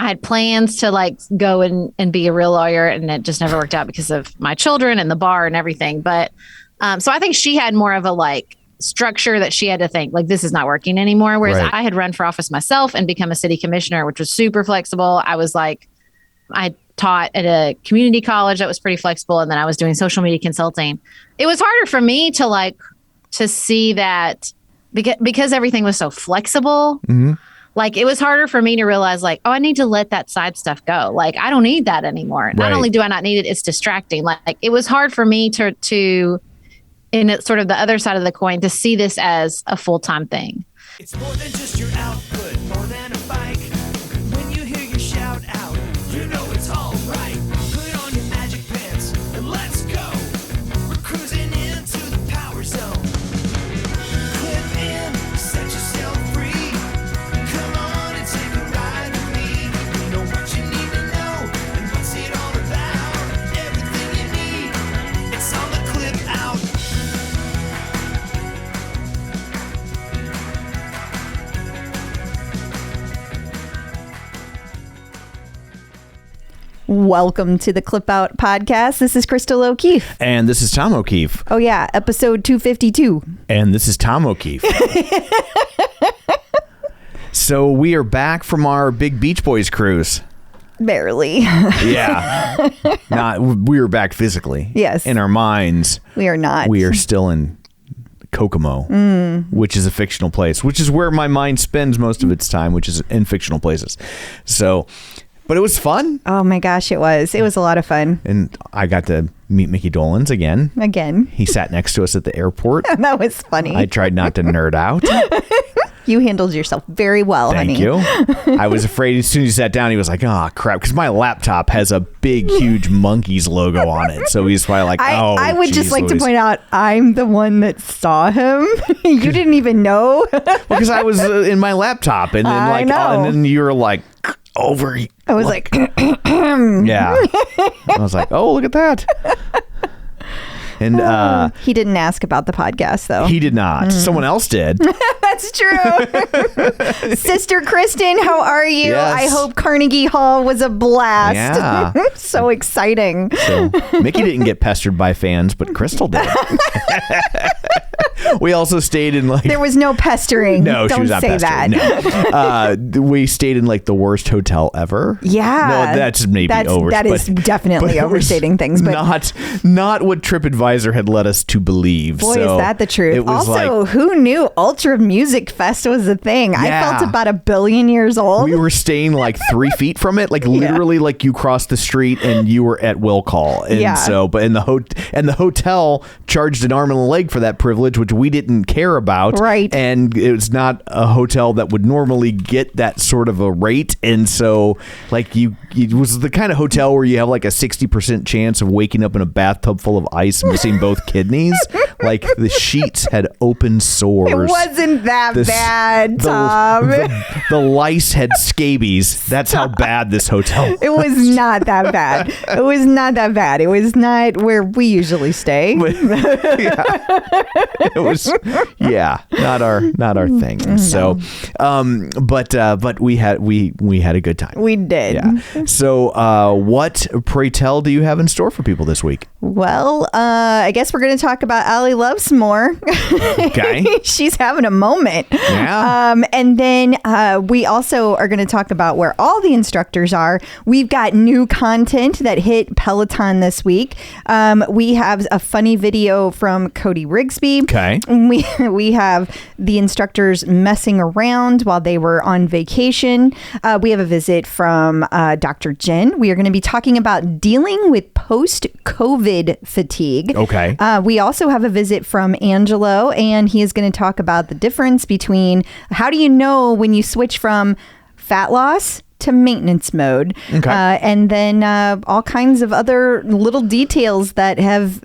I had plans to like go and be a real lawyer, and it just never worked out because of my children and the bar and everything. But so I think she had more of a like structure that she had to think like, this is not working anymore. Whereas I had run for office myself and become a city commissioner, which was super flexible. I was like, I taught at a community college that was pretty flexible. And then I was doing social media consulting. It was harder for me to see that because everything was so flexible. Mm-hmm. Like it was harder for me to realize like, oh, I need to let that side stuff go. Like, I don't need that anymore. Right. Not only do I not need it, it's distracting. Like it was hard for me to in it, sort of the other side of the coin, to see this as a full-time thing. It's more than just your output, more than a bike. When you hear your shout out, you know it's all right. Put on your magic pants and let's go. We're cruising into the power zone. Clip in, set yourself free. Come on and take a ride with me. You know what you need to know and what's it all about. Everything you need, it's on the Clip Out. Welcome to the Clip Out podcast. This is Crystal O'Keefe. And this is Tom O'Keefe. Oh, yeah. Episode 252. And this is Tom O'Keefe. So we are back from our big Beach Boys cruise. Barely. Yeah. We were back physically. Yes. In our minds. We are not. We are still in Kokomo, which is a fictional place, which is where my mind spends most of its time, which is in fictional places. So... But it was fun. Oh, my gosh, it was. It was a lot of fun. And I got to meet Mickey Dolenz again. He sat next to us at the airport. That was funny. I tried not to nerd out. You handled yourself very well, honey. Thank you. I was afraid as soon as he sat down, he was like, oh, crap. Because my laptop has a big, huge Monkeys logo on it. So he's probably like, oh, I would just like to point out, I'm the one that saw him. You didn't even know. Well, because I was in my laptop. And then and then you were like, over. I was like, yeah. I was like, oh, look at that. And he didn't ask about the podcast, though. He did not. Someone else did. That's true. Sister Kristen, how are you? Yes. I hope Carnegie Hall was a blast. Yeah. So exciting. So Mickey didn't get pestered by fans, but Crystal did. We also stayed in like... There was no pestering. No, Don't she was not say pestering. that. No. We stayed in like the worst hotel ever. Yeah. No, that's maybe over. That is definitely overstating things. But not what TripAdvisor had led us to believe. Boy, so is that the truth. It was also, who knew Ultra Music Fest was a thing? Yeah. I felt about 1 billion years old. We were staying like 3 feet from it, like literally like you crossed the street and you were at will call. And so, but in the hotel charged an arm and a leg for that privilege, which we didn't care about. Right. And it was not a hotel that would normally get that sort of a rate. And so like it was the kind of hotel where you have like a 60% chance of waking up in a bathtub full of ice, missing both kidneys. Like the sheets had open sores. It wasn't that bad, Tom. The lice had scabies. That's how bad this hotel was. It was not that bad. It was not that bad. It was not where we usually stay. But, it was, not our thing. No. So, but we had a good time. We did. Yeah. So, what, pray tell, do you have in store for people this week? Well, I guess we're going to talk about Allie Love some more. Okay. She's having a moment. Yeah. And then we also are going to talk about where all the instructors are. We've got new content that hit Peloton this week. We have a funny video from Cody Rigsby. Okay. We have the instructors messing around while they were on vacation. We have a visit from Dr. Jenn. We are going to be talking about dealing with post-COVID fatigue. Okay. We also have a visit from Angelo, and he is going to talk about the difference between how do you know when you switch from fat loss to maintenance mode. Okay. And then all kinds of other little details that have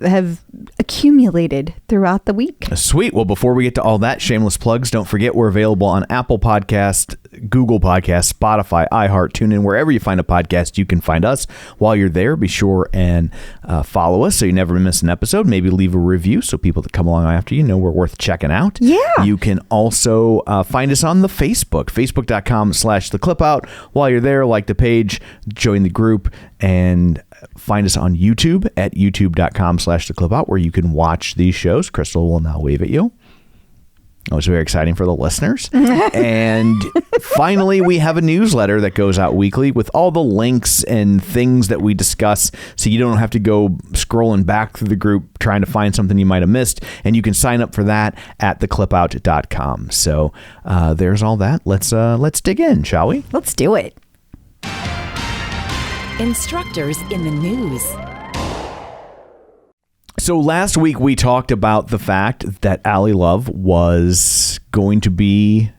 accumulated throughout the week. Sweet. Well, before we get to all that, shameless plugs, don't forget we're available on Apple Podcast, Google Podcasts, Spotify, iHeart, TuneIn, wherever you find a podcast, you can find us. While you're there, be sure and follow us so you never miss an episode. Maybe leave a review so people that come along after you know we're worth checking out. Yeah. You can also find us on the facebook.com/theclipout. While you're there, like the page, join the group, and find us on YouTube at youtube.com/theclipout, where you can watch these shows. Crystal will now wave at you. It was very exciting for the listeners. And finally, we have a newsletter that goes out weekly with all the links and things that we discuss, so you don't have to go scrolling back through the group trying to find something you might have missed. And you can sign up for that at theclipout.com. So there's all that. Let's dig in, shall we? Let's do it. Instructors in the news. So last week we talked about the fact that Allie Love was going to be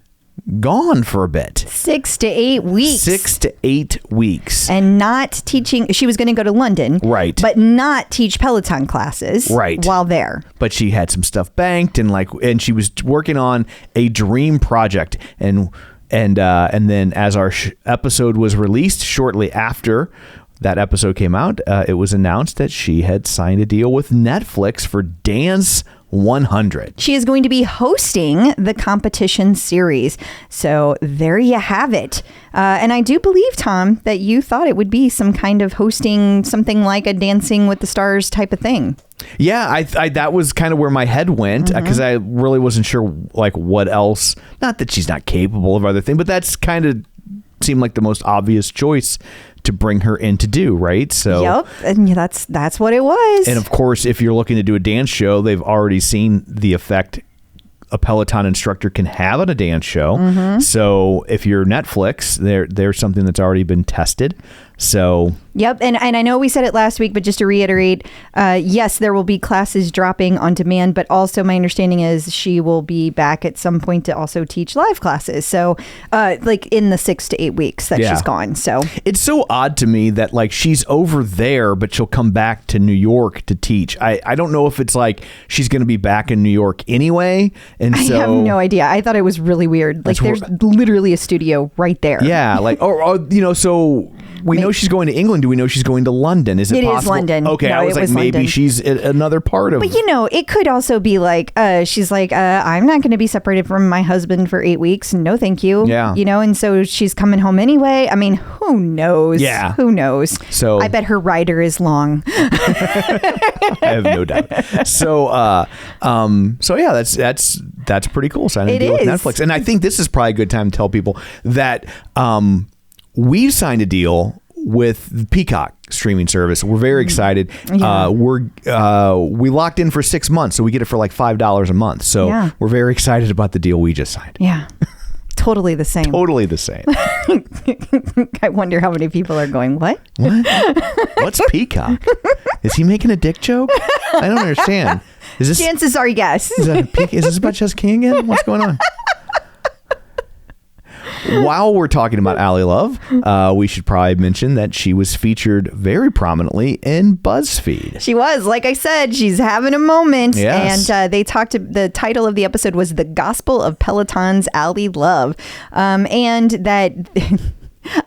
gone for a bit. 6 to 8 weeks. 6 to 8 weeks. And not teaching. She was going to go to London. Right. But not teach Peloton classes. Right. While there. But she had some stuff banked and she was working on a dream project. And then as our episode was released shortly after that episode came out, it was announced that she had signed a deal with Netflix for Dance 100. She is going to be hosting the competition series. So there you have it. And I do believe, Tom, that you thought it would be some kind of hosting something like a Dancing with the Stars type of thing. Yeah, I that was kind of where my head went, because I really wasn't sure like what else. Not that she's not capable of other things, but that's kind of seemed like the most obvious choice to bring her in to do, right? So yep, and that's what it was. And of course, if you're looking to do a dance show, they've already seen the effect a Peloton instructor can have on a dance show. So if you're Netflix, there's something that's already been tested. So yep, and I know we said it last week, but just to reiterate, yes, there will be classes dropping on demand, but also my understanding is she will be back at some point to also teach live classes. So like in the 6 to 8 weeks that she's gone. So it's so odd to me that like she's over there, but she'll come back to New York to teach. I don't know if it's like she's going to be back in New York anyway. And I have no idea. I thought it was really weird. Like there's literally a studio right there. Yeah, like or you know, so we know she's going to England. Do we know she's going to London? Is it possible? It is London. Okay, no, I was like, maybe London. She's another part of. But you know, it could also be like she's like, I'm not going to be separated from my husband for 8 weeks. No, thank you. Yeah. You know, and so she's coming home anyway. I mean, who knows? Yeah. Who knows? So I bet her rider is long. I have no doubt. So yeah, that's pretty cool. Signing a deal with Netflix, and I think this is probably a good time to tell people that we've signed a deal with the Peacock streaming service. We're very excited. Yeah. We locked in for 6 months, so we get it for like $5 a month. So we're very excited about the deal we just signed. Yeah. Totally the same. Totally the same. I wonder how many people are going, what? What's Peacock? Is he making a dick joke? I don't understand. Is this, chances are yes. Is this about Jess King again? What's going on? While we're talking about Allie Love, we should probably mention that she was featured very prominently in Buzzfeed. She was. Like I said, she's having a moment. Yes. And they talked to, the title of the episode was The Gospel of Peloton's Allie Love. And that...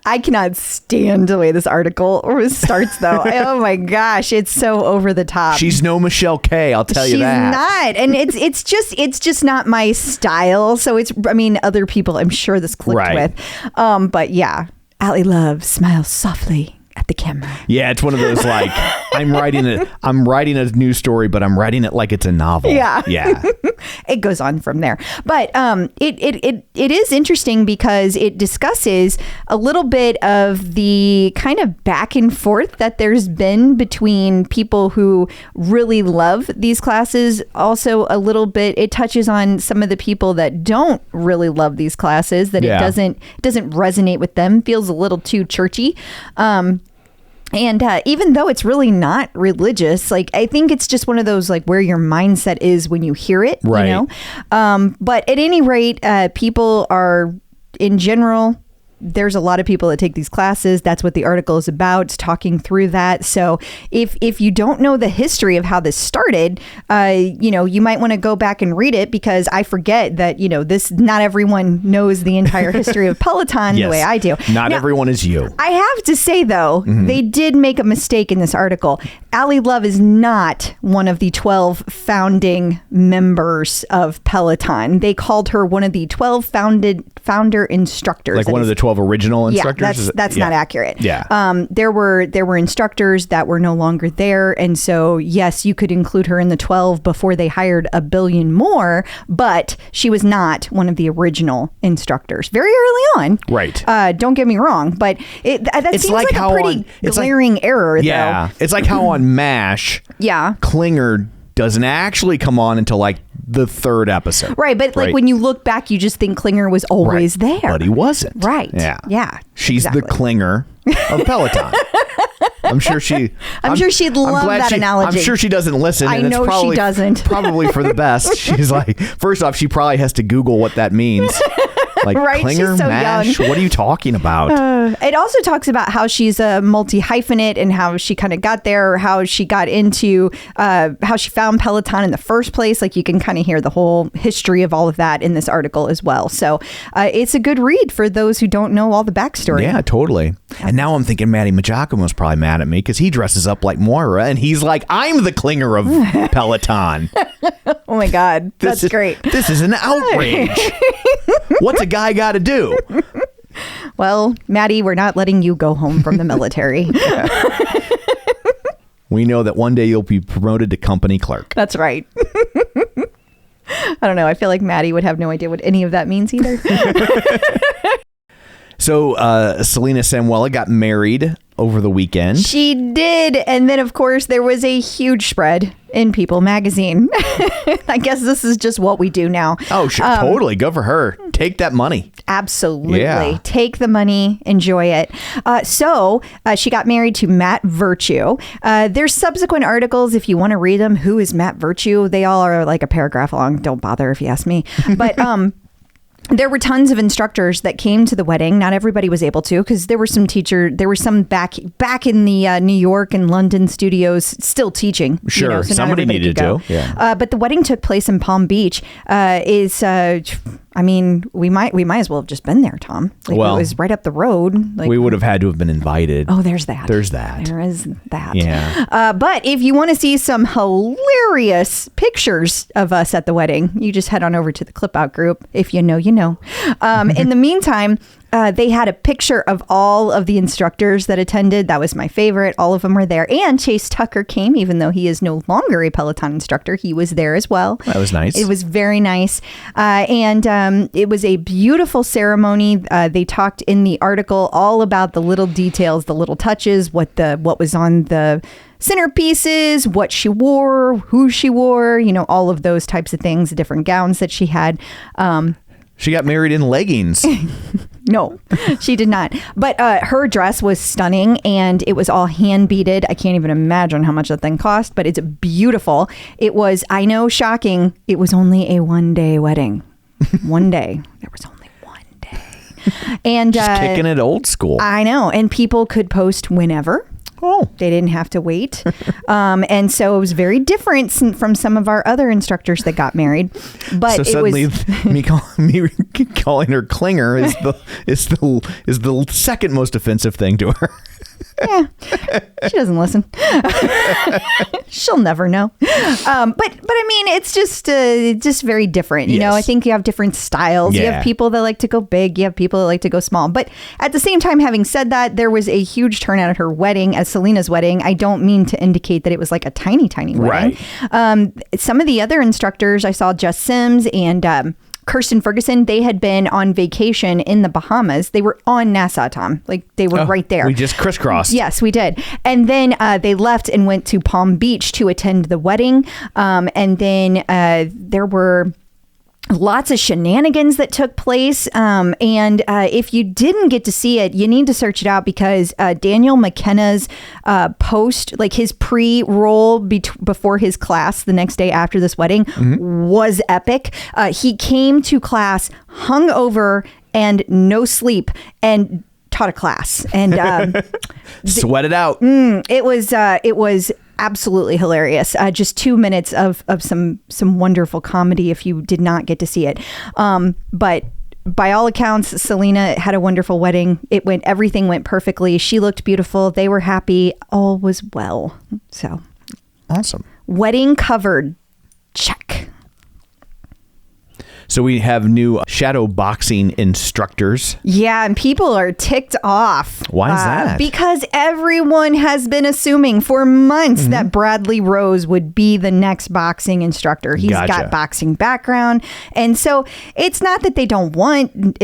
I cannot stand the way this article starts, though. Oh my gosh, it's so over the top. She's no Michelle K, I'll tell you that. She's not, and it's just not my style. So other people I'm sure this clicked with. But yeah, Allie Love smiles softly at the camera. Yeah, it's one of those like I'm writing a news story, but I'm writing it like it's a novel. Yeah. It goes on from there. But it is interesting because it discusses a little bit of the kind of back and forth that there's been between people who really love these classes. Also a little bit, it touches on some of the people that don't really love these classes, that it doesn't resonate with them, feels a little too churchy. And even though it's really not religious, like I think it's just one of those like where your mindset is when you hear it, right. You know. But at any rate, people are in general there's a lot of people that take these classes. That's what the article is about, talking through that. So if you don't know the history of how this started, you might want to go back and read it, because I forget that, not everyone knows the entire history of Peloton the way I do. Not everyone is you. I have to say, though, they did make a mistake in this article. Allie Love is not one of the 12 founding members of Peloton. They called her one of the 12 founder instructors. Like one of the 12 original instructors? Yeah, that's not accurate. Yeah. There were instructors that were no longer there. And so, yes, you could include her in the 12 before they hired a billion more, but she was not one of the original instructors. Very early on. Right. Don't get me wrong, but that seems like a pretty glaring error, though. It's like how on MASH, Klinger doesn't actually come on until like the third episode. Right, but like when you look back, you just think Klinger was always there. But he wasn't. Right. Yeah. She's the Klinger of Peloton. I'm sure she'd love that analogy. I'm sure she doesn't listen. I know she doesn't. Probably for the best. She's like, first off, she probably has to Google what that means. Like, right? Klinger, She's so MASH, young. what are you talking about? It also talks about how she's a multi-hyphenate and how she kind of got there, or how she got into, how she found Peloton in the first place. Like, you can kind of hear the whole history of all of that in this article as well. So it's a good read for those who don't know all the backstory. Yeah, totally. And now I'm thinking Matty Majacomo's probably mad at me because he dresses up like Moira and he's like, I'm the Klinger of Peloton. Oh my God. That's great. This is an outrage. What's a guy got to do? Well, Maddie, we're not letting you go home from the military. We know that one day you'll be promoted to company clerk. That's right. I don't know. I feel like Maddie would have no idea what any of that means either. So Selena Samuela got married over the weekend. She did. And then, of course, there was a huge spread in People magazine. I guess this is just what we do now. Oh, sure. Totally. Good for her. Take that money. Absolutely. Yeah. Take the money. Enjoy it. So she got married to Matt Virtue. There's subsequent articles if you want to read them. Who is Matt Virtue? They all are like a paragraph long. Don't bother if you ask me. But there were tons of instructors that came to the wedding. Not everybody was able to, because there were some back in the New York and London studios still teaching. Sure, so somebody needed to. Yeah. But the wedding took place in Palm Beach. We might as well have just been there, Tom. It was right up the road. We would have had to have been invited. Oh, there's that. There is that. Yeah. But if you want to see some hilarious pictures of us at the wedding, you just head on over to the Clip Out group. If you know, you know. In the meantime, they had a picture of all of the instructors that attended. That was my favorite. All of them were there. And Chase Tucker came, even though he is no longer a Peloton instructor. He was there as well. That was nice. It was very nice. And it was a beautiful ceremony. They talked in the article all about the little details, the little touches, what was on the centerpieces, what she wore, who she wore, all of those types of things, the different gowns that she had. She got married in leggings. No, she did not. But her dress was stunning, and it was all hand beaded. I can't even imagine how much that thing cost, but it's beautiful. It was, I know, shocking. It was only a 1-day wedding. 1 day. There was only 1 day. And just kicking it old school. I know. And people could post whenever. Oh. They didn't have to wait. And so it was very different from some of our other instructors that got married. But so suddenly me calling her Klinger is the second most offensive thing to her. Yeah, she doesn't listen. She'll never know. But I mean, it's just very different. You know, I think you have different styles. Yeah. You have people that like to go big. You have people that like to go small. But at the same time, having said that, there was a huge turnout at her wedding, at Selena's wedding. I don't mean to indicate that it was like a tiny wedding. Right. Some of the other instructors, I saw Jess Sims and Kirsten Ferguson, they had been on vacation in the Bahamas. They were on Nassau, Tom. Like, they were right there. We just crisscrossed. Yes, we did. And then they left and went to Palm Beach to attend the wedding. And then there were lots of shenanigans that took place. And if you didn't get to see it, you need to search it out, because Daniel McKenna's post, like his pre-roll before his class the next day after this wedding, was epic. He came to class hungover and no sleep and taught a class. And Sweat it out. it was absolutely hilarious. Just 2 minutes of some wonderful comedy if you did not get to see it. But by all accounts, Selena had a wonderful wedding. Everything went perfectly. She looked beautiful. They were happy. All was well. So Awesome. wedding covered. Check. So we have new shadow boxing instructors. Yeah, and people are ticked off. Why is that? Because everyone has been assuming for months that Bradley Rose would be the next boxing instructor. He's got boxing background. And so it's not that they don't want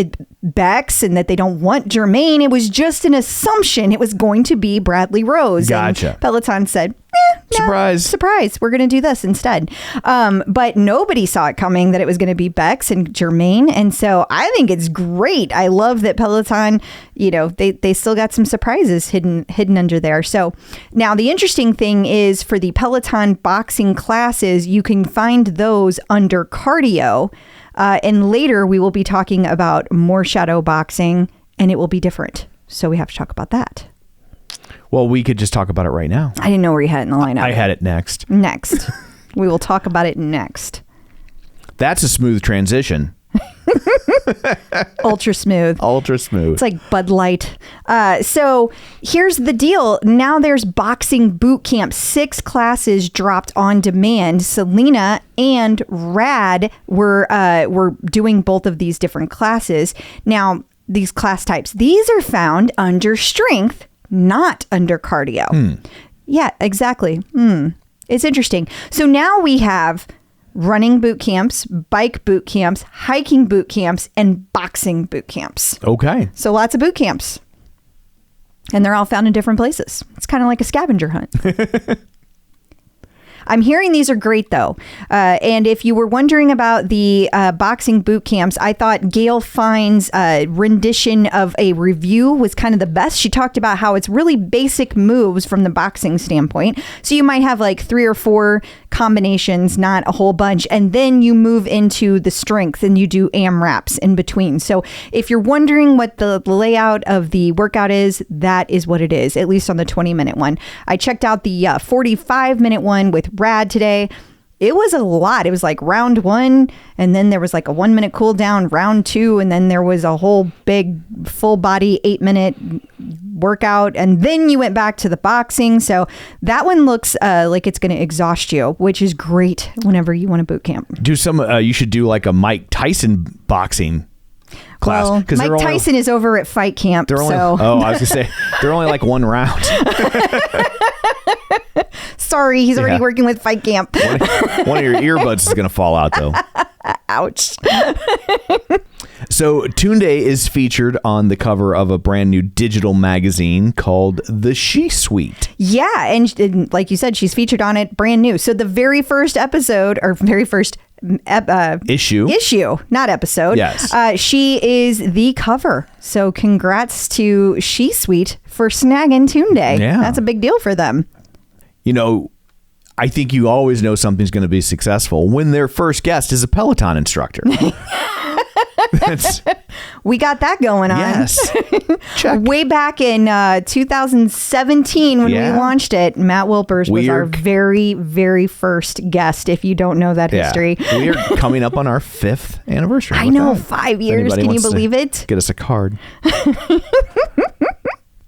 Becs and that they don't want Jermain. It was just an assumption it was going to be Bradley Rose. Gotcha. And Peloton said, surprise, we're going to do this instead. But nobody saw it coming that it was going to be Becs and Jermain. And so I think it's great. I love that Peloton, they still got some surprises hidden under there. So now the interesting thing is for the Peloton boxing classes, you can find those under cardio. And later we will be talking about more shadow boxing and it will be different. So we have to talk about that. Well, we could just talk about it right now. I didn't know where you had it in the lineup. I had it next. Next. We will talk about it next. That's a smooth transition. Ultra smooth. Ultra smooth. It's like Bud Light. So here's the deal. Now there's boxing boot camp. 6 classes dropped on demand. Selena and Rad were doing both of these different classes. Now, these class types, these are found under strength, not under cardio. Yeah, exactly. It's interesting. So now we have running boot camps, bike boot camps, hiking boot camps, and boxing boot camps. Okay. So lots of boot camps. And they're all found in different places. It's kind of like a scavenger hunt. I'm hearing these are great, though. And if you were wondering about the boxing boot camps, I thought Gail Fine's rendition of a review was kind of the best. She talked about how it's really basic moves from the boxing standpoint. So you might have like 3 or 4 combinations, not a whole bunch. And then you move into the strength and you do AMRAPs in between. So if you're wondering what the layout of the workout is, that is what it is, at least on the 20-minute one. I checked out the 45-minute one with Rad today. It was a lot. It was like round 1, and then there was like a 1-minute cool down, round 2, and then there was a whole big full body 8-minute workout, and then you went back to the boxing. So that one looks like it's going to exhaust you, which is great whenever you want to boot camp. You should do like a Mike Tyson boxing class. Well, Mike Tyson is over at Fight Camp. I was going to say, they're only like 1 round. Sorry, he's already working with Fight Camp. One of your earbuds is going to fall out, though. Ouch. So Tunde is featured on the cover of a brand new digital magazine called The She Suite. Yeah, and like you said, she's featured on it, brand new. So the very first episode, or very first issue, not episode. Yes. She is the cover. So congrats to She Suite for snagging Tunde. Yeah. That's a big deal for them. I think you always know something's going to be successful when their first guest is a Peloton instructor. We got that going on. Yes. Check. Way back in 2017 when we launched it, Matt Wilpers was our very, very first guest, if you don't know that history. We are coming up on our 5th anniversary. I know, 5 years. Can you believe it? Get us a card.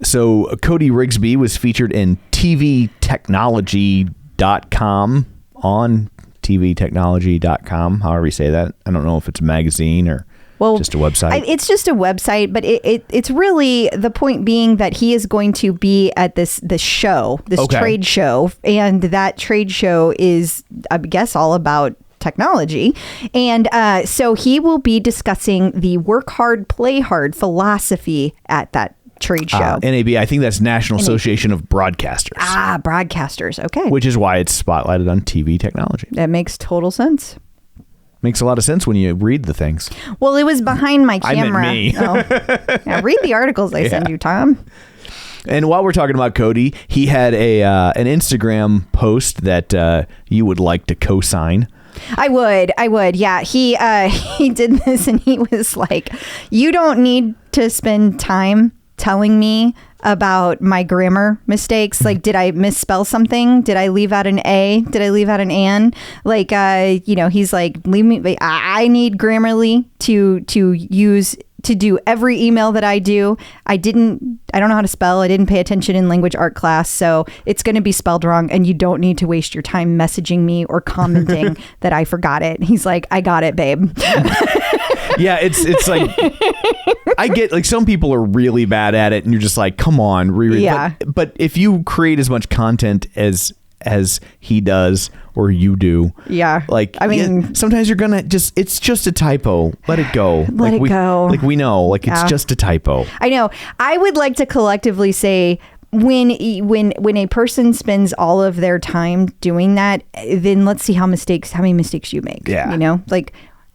So Cody Rigsby was featured in tvtechnology.com, on tvtechnology.com, however you say that. I don't know if it's a magazine or just a website. It's just a website, but it's really the point being that he is going to be at this show, trade show. And that trade show is, I guess, all about technology. And so he will be discussing the work hard, play hard philosophy at that trade show. NAB, I think that's National Association of Broadcasters. Broadcasters. Okay. Which is why it's spotlighted on TV technology. That makes total sense. Makes a lot of sense when you read the things. Well, it was behind my camera. I meant me. Yeah, read the articles I send you, Tom. And while we're talking about Cody, he had an Instagram post that you would like to co-sign. I would. Yeah. He did this and he was like, you don't need to spend time telling me about my grammar mistakes. Like, did I misspell something? Did I leave out an A? Did I leave out an an? Like, he's like, leave me. I need Grammarly to use to do every email that I do. I don't know how to spell. I didn't pay attention in language art class. So it's going to be spelled wrong. And you don't need to waste your time messaging me or commenting that I forgot it. He's like, I got it, babe. Yeah, it's like, I get like some people are really bad at it and you're just like, come on, reread. Yeah. But if you create as much content as he does or you do, yeah, like, I mean, sometimes you're gonna it's just a typo. Let it go. Let it go. Like we know, like it's just a typo. I know. I would like to collectively say, when a person spends all of their time doing that, then let's see how many mistakes you make. Yeah. You know, like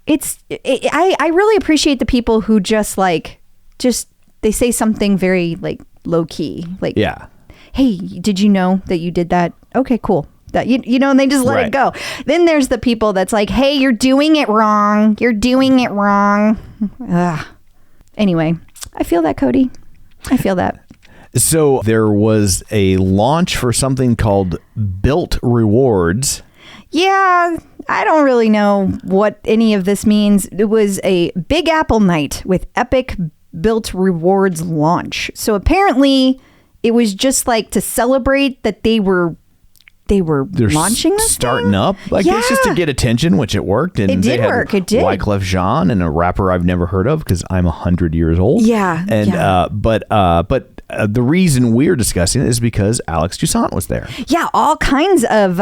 I really appreciate the people who just they say something very like low key, like, yeah, hey, did you know that you did that? Okay, cool. That you know, and they just let it go. Then there's the people that's like, hey, you're doing it wrong. You're doing it wrong. Ugh. Anyway, I feel that, Cody. I feel that. So there was a launch for something called Bilt Rewards. Yeah, I don't really know what any of this means. It was a Big Apple night with epic Bilt Rewards launch. So apparently it was just like to celebrate that they were launching this starting thing? up, I guess, just to get attention, which it worked. And it did work. It did. Wyclef Jean and a rapper I've never heard of because I'm 100 years old. Yeah. And but the reason we're discussing it is because Alex Toussaint was there. Yeah, all kinds of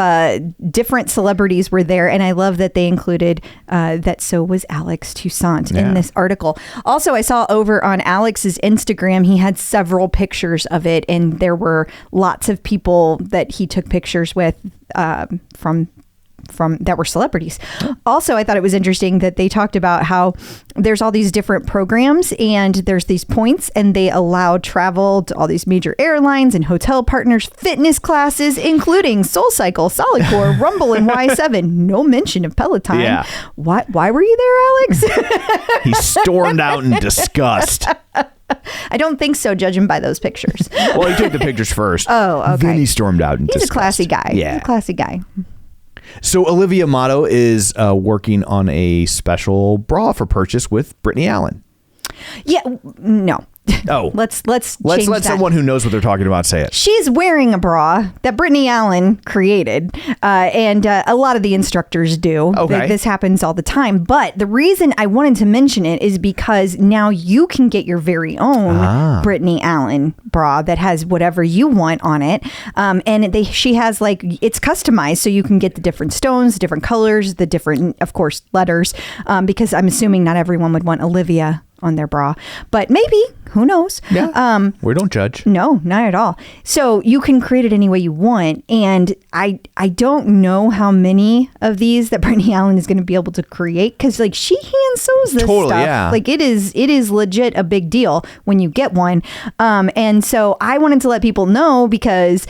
different celebrities were there, and I love that they included that so was Alex Toussaint in this article. Also, I saw over on Alex's Instagram, he had several pictures of it, and there were lots of people that he took pictures with from that were celebrities. Also, I thought it was interesting that they talked about how there's all these different programs and there's these points, and they allow travel to all these major airlines and hotel partners, fitness classes, including SoulCycle, Solidcore, Rumble, and Y7. No mention of Peloton. Yeah. Why were you there, Alex? He stormed out in disgust. I don't think so, judging by those pictures. Well, he took the pictures first. Oh, okay. Then he stormed out in disgust. He's a classy guy. Yeah. He's a classy guy. So Olivia Amato is working on a special bra for purchase with Brittany Allen. Yeah, no. Oh, let's let that. someone who knows what they're talking about say it. She's wearing a bra that Brittany Allen created, and a lot of the instructors do. Okay. This happens all the time. But the reason I wanted to mention it is because now you can get your very own Brittany Allen bra that has whatever you want on it, and she has it's customized, so you can get the different stones, the different colors, the different, of course, letters. Because I'm assuming not everyone would want Olivia on their bra, but maybe, who knows? Yeah. We don't judge. No, not at all. So you can create it any way you want. And I don't know how many of these that Brittany Allen is going to be able to create, because she hand sews this stuff. Yeah. It is legit a big deal when you get one. And so I wanted to let people know, because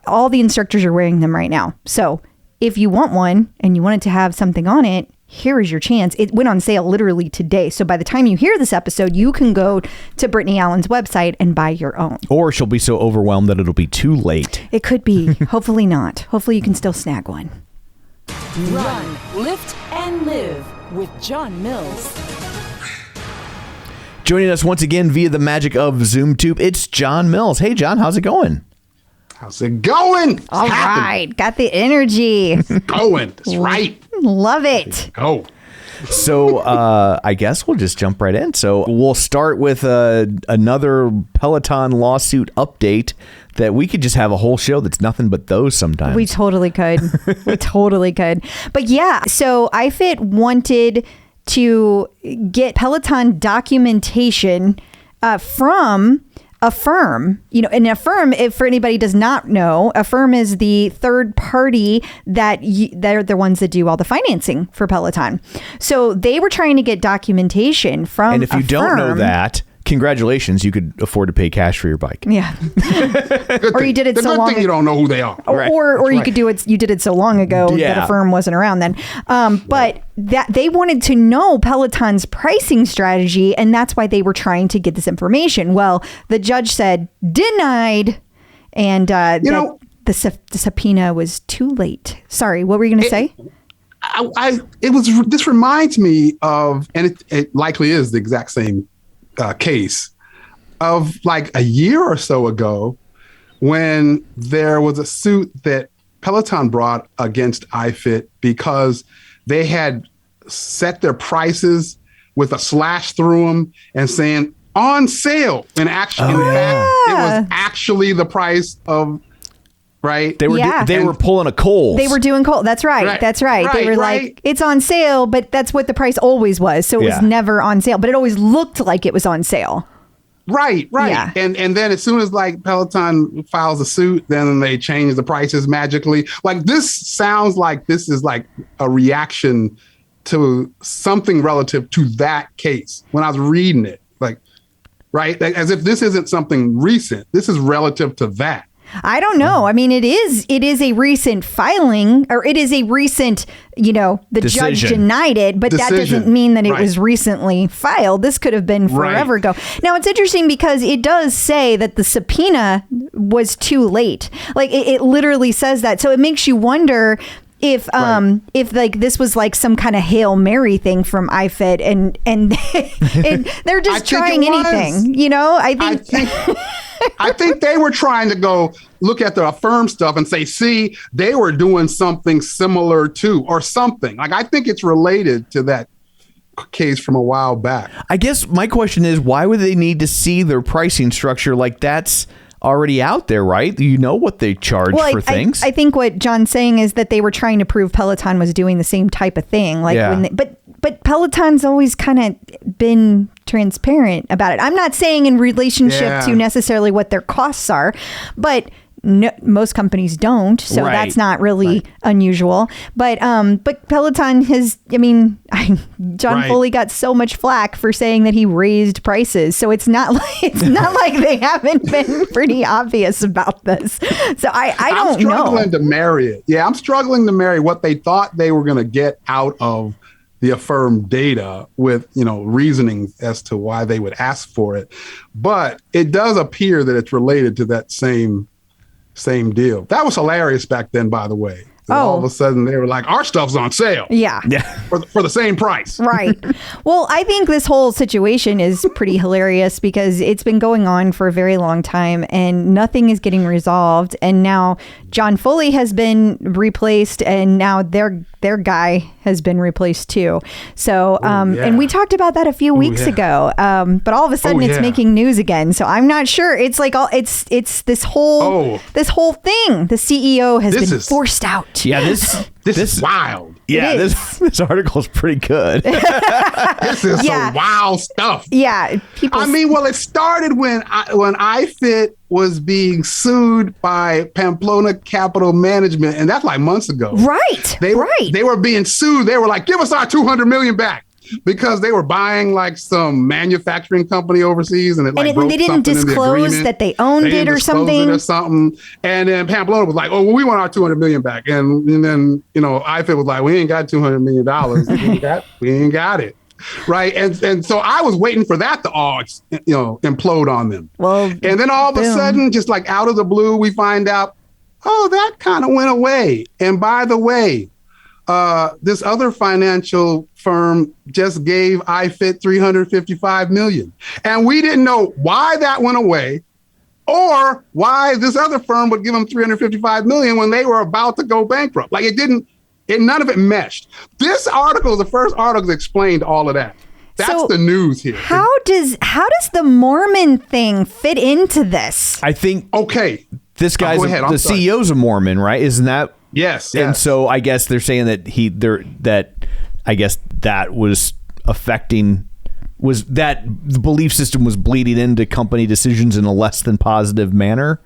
all the instructors are wearing them right now. So if you want one and you want it to have something on it, here is your chance. It went on sale literally today. So by the time you hear this episode, you can go to Brittany Allen's website and buy your own. Or she'll be so overwhelmed that it'll be too late. It could be. Hopefully not. Hopefully you can still snag one. Run, lift, and live with John Mills. Joining us once again via the magic of ZoomTube, it's John Mills. Hey, John, how's it going? How's it going? It's All right. Got the energy. going. That's right. Love it. Go. So I guess we'll just jump right in. So we'll start with another Peloton lawsuit update that we could just have a whole show that's nothing but those sometimes. We totally could. We totally could. But yeah, so iFit wanted to get Peloton documentation from a firm, and a firm, if for anybody does not know, a firm is the third party that they're the ones that do all the financing for Peloton. So they were trying to get documentation from. And if you don't know that, congratulations, you could afford to pay cash for your bike. Yeah. Or you did it the so good long thing you don't know who they are. Or you could do it. You did it so long ago that a firm wasn't around then. But that they wanted to know Peloton's pricing strategy, and that's why they were trying to get this information. Well, the judge said denied, and the subpoena was too late. Sorry, what were you going to say? This reminds me of, and it likely is the exact same case of like a year or so ago when there was a suit that Peloton brought against iFit because they had set their prices with a slash through them and saying on sale. And actually, in fact, it was actually the price of, right? They were pulling a Kohl's. They were doing Kohl's. That's right. That's right. They were like, it's on sale, but that's what the price always was. So it was never on sale, but it always looked like it was on sale. Right. Yeah. And then as soon as like Peloton files a suit, then they change the prices magically. Like this sounds like this is like a reaction to something relative to that case. When I was reading it, like, right, like, as if this isn't something recent. This is relative to that. I don't know. I mean, it is a recent filing, or it is a recent, the judge denied it, but that doesn't mean that it was recently filed. This could have been forever ago. Now, it's interesting because it does say that the subpoena was too late. Like it literally says that. So it makes you wonder if like this was like some kind of Hail Mary thing from iFit and they're just trying anything, I think they were trying to go look at the Affirm stuff and say, see, they were doing something similar to, or something. Like, I think it's related to that case from a while back. I guess my question is, why would they need to see their pricing structure? Like, that's already out there, right? You know what they charge for things. I think what John's saying is that they were trying to prove Peloton was doing the same type of thing. Like but Peloton's always kind of been transparent about it. I'm not saying in relationship to necessarily what their costs are, but most companies don't, so that's not really unusual. But Peloton has, John Foley got so much flack for saying that he raised prices, so it's not like they haven't been pretty obvious about this. So I don't know. I'm struggling to marry it. Yeah, I'm struggling to marry what they thought they were going to get out of the Affirm data with, reasoning as to why they would ask for it. But it does appear that it's related to that same deal. That was hilarious back then, by the way. All of a sudden they were like, our stuff's on sale. Yeah. For the same price. Right. Well, I think this whole situation is pretty hilarious because it's been going on for a very long time and nothing is getting resolved. And now John Foley has been replaced and now their guy has been replaced too. So, and we talked about that a few weeks ago. But all of a sudden it's making news again. So I'm not sure. It's like it's this whole thing. The CEO has been forced out. Yeah, this is wild. Yeah, this article is pretty good. This is some wild stuff. Yeah, it started when iFit was being sued by Pamplona Capital Management, and that's like months ago. Right. They were being sued. They were like, "Give us our $200 million back." Because they were buying like some manufacturing company overseas, and they didn't disclose that they owned it or something. And then Pamplona was like, "Oh, well, we want our $200 million back." And then iFit was like, "We ain't got $200 million. we ain't got it." Right. And so I was waiting for that to all implode on them. Well, and then all of a sudden, just like out of the blue, we find out, that kind of went away. And by the way, this other financial firm just gave iFit $355 million. And we didn't know why that went away or why this other firm would give them $355 million when they were about to go bankrupt. Like none of it meshed. This article is the first article that explained all of that. That's the news here. How does the Mormon thing fit into this? I think, this guy's go ahead. The CEO's a Mormon, right? Isn't that? Yes. And so I guess they're saying that that was affecting, was that the belief system was bleeding into company decisions in a less than positive manner.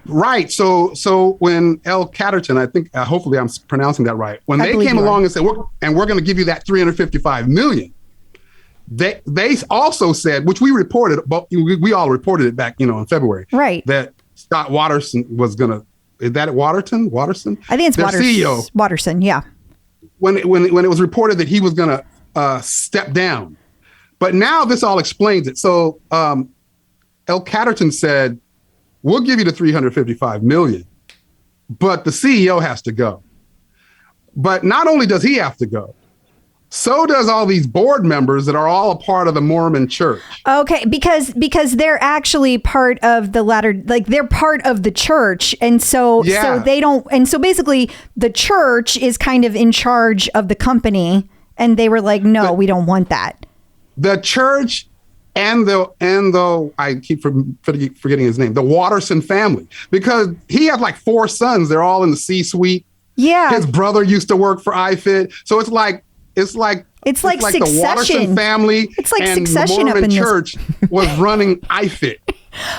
Right. So when L. Catterton, I think, hopefully I'm pronouncing that right, when they came along and said, we're going to give you that $355 million, they also said, which we reported, but we all reported it back, in February, right? That Scott Watterson was gonna. Is that Watterson? I think it's their CEO. Watterson, yeah. When it was reported that he was gonna step down, but now this all explains it. So El Catterton said, "We'll give you the $355 million, but the CEO has to go." But not only does he have to go, so does all these board members that are all a part of the Mormon Church. Okay, because they're actually part of the they're part of the church, and so they don't, and so basically the church is kind of in charge of the company, and they were like, no, we don't want that. The church and the I keep forgetting his name, the Watterson family, because he has like 4 sons. They're all in the C-suite. Yeah, his brother used to work for iFit, so it's like Succession. The Watterson family. It's like and Succession the Mormon up in Church was running iFit.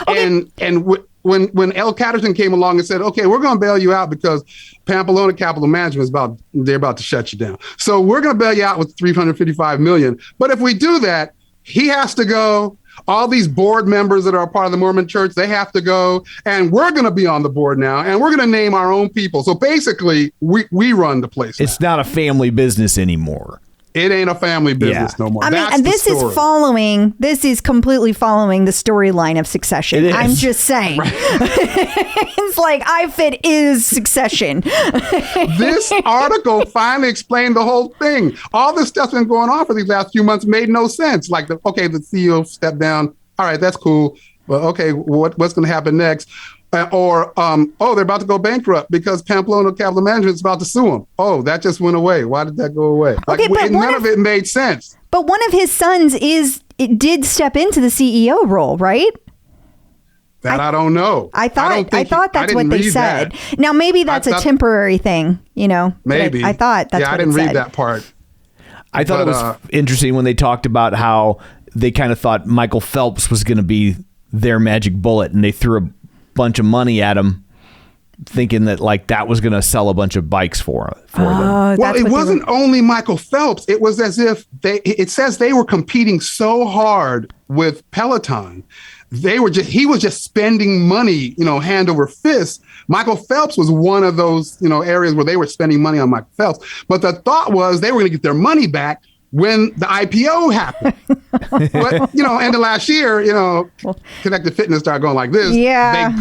Okay. And when El Catterton came along and said, "Okay, we're going to bail you out because Pamplona Capital Management they're about to shut you down. So we're going to bail you out with $355 million. But if we do that, he has to go. All these board members that are a part of the Mormon Church, they have to go, and we're going to be on the board now, and we're going to name our own people. So basically, we run the place. It's not a family business anymore. It ain't a family business no more. I mean, and this is completely following the storyline of Succession. I'm just saying. Right. It's like iFit is Succession. This article finally explained the whole thing. All this stuff's been going on for these last few months made no sense. Like, the CEO stepped down. All right, that's cool. But okay, what's going to happen next? They're about to go bankrupt because Pamplona Capital Management is about to sue them. Oh, that just went away. Why did that go away? None of it made sense. But one of his sons did step into the CEO role, right? I don't know. I thought that's what they said. That. Now maybe that's a temporary thing, Maybe. I thought that's what I didn't read that part. I thought it was interesting when they talked about how they kind of thought Michael Phelps was going to be their magic bullet, and they threw a bunch of money at him, thinking that that was going to sell a bunch of bikes for them. Well, it wasn't only Michael Phelps. It was as if it says they were competing so hard with Peloton. He was just spending money, hand over fist. Michael Phelps was one of those, areas where they were spending money on Michael Phelps. But the thought was they were going to get their money back when the IPO happened. But, end of last year, Connected Fitness started going like this. Yeah.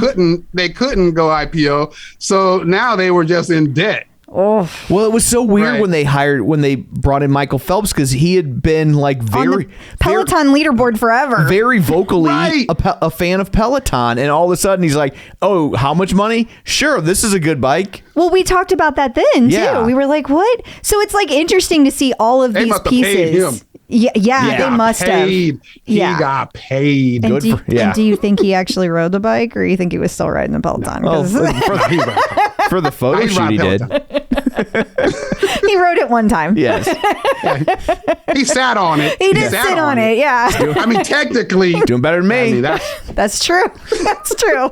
They couldn't go IPO. So now they were just in debt. Oh. Well, it was so weird when they brought in Michael Phelps, because he had been very Peloton leaderboard forever, very vocally a fan of Peloton, and all of a sudden he's like, "Oh, how much money? Sure, this is a good bike." Well, we talked about that then too. We were like, "What?" So it's interesting to see all of these pieces. Yeah, they must have. He got paid. And do you think he actually rode the bike, or you think he was still riding the Peloton? For the photo shoot, he did. He rode it one time. Yes. He sat on it. He did sit on it. Yeah. I mean, technically, doing better than me. That's true. That's true.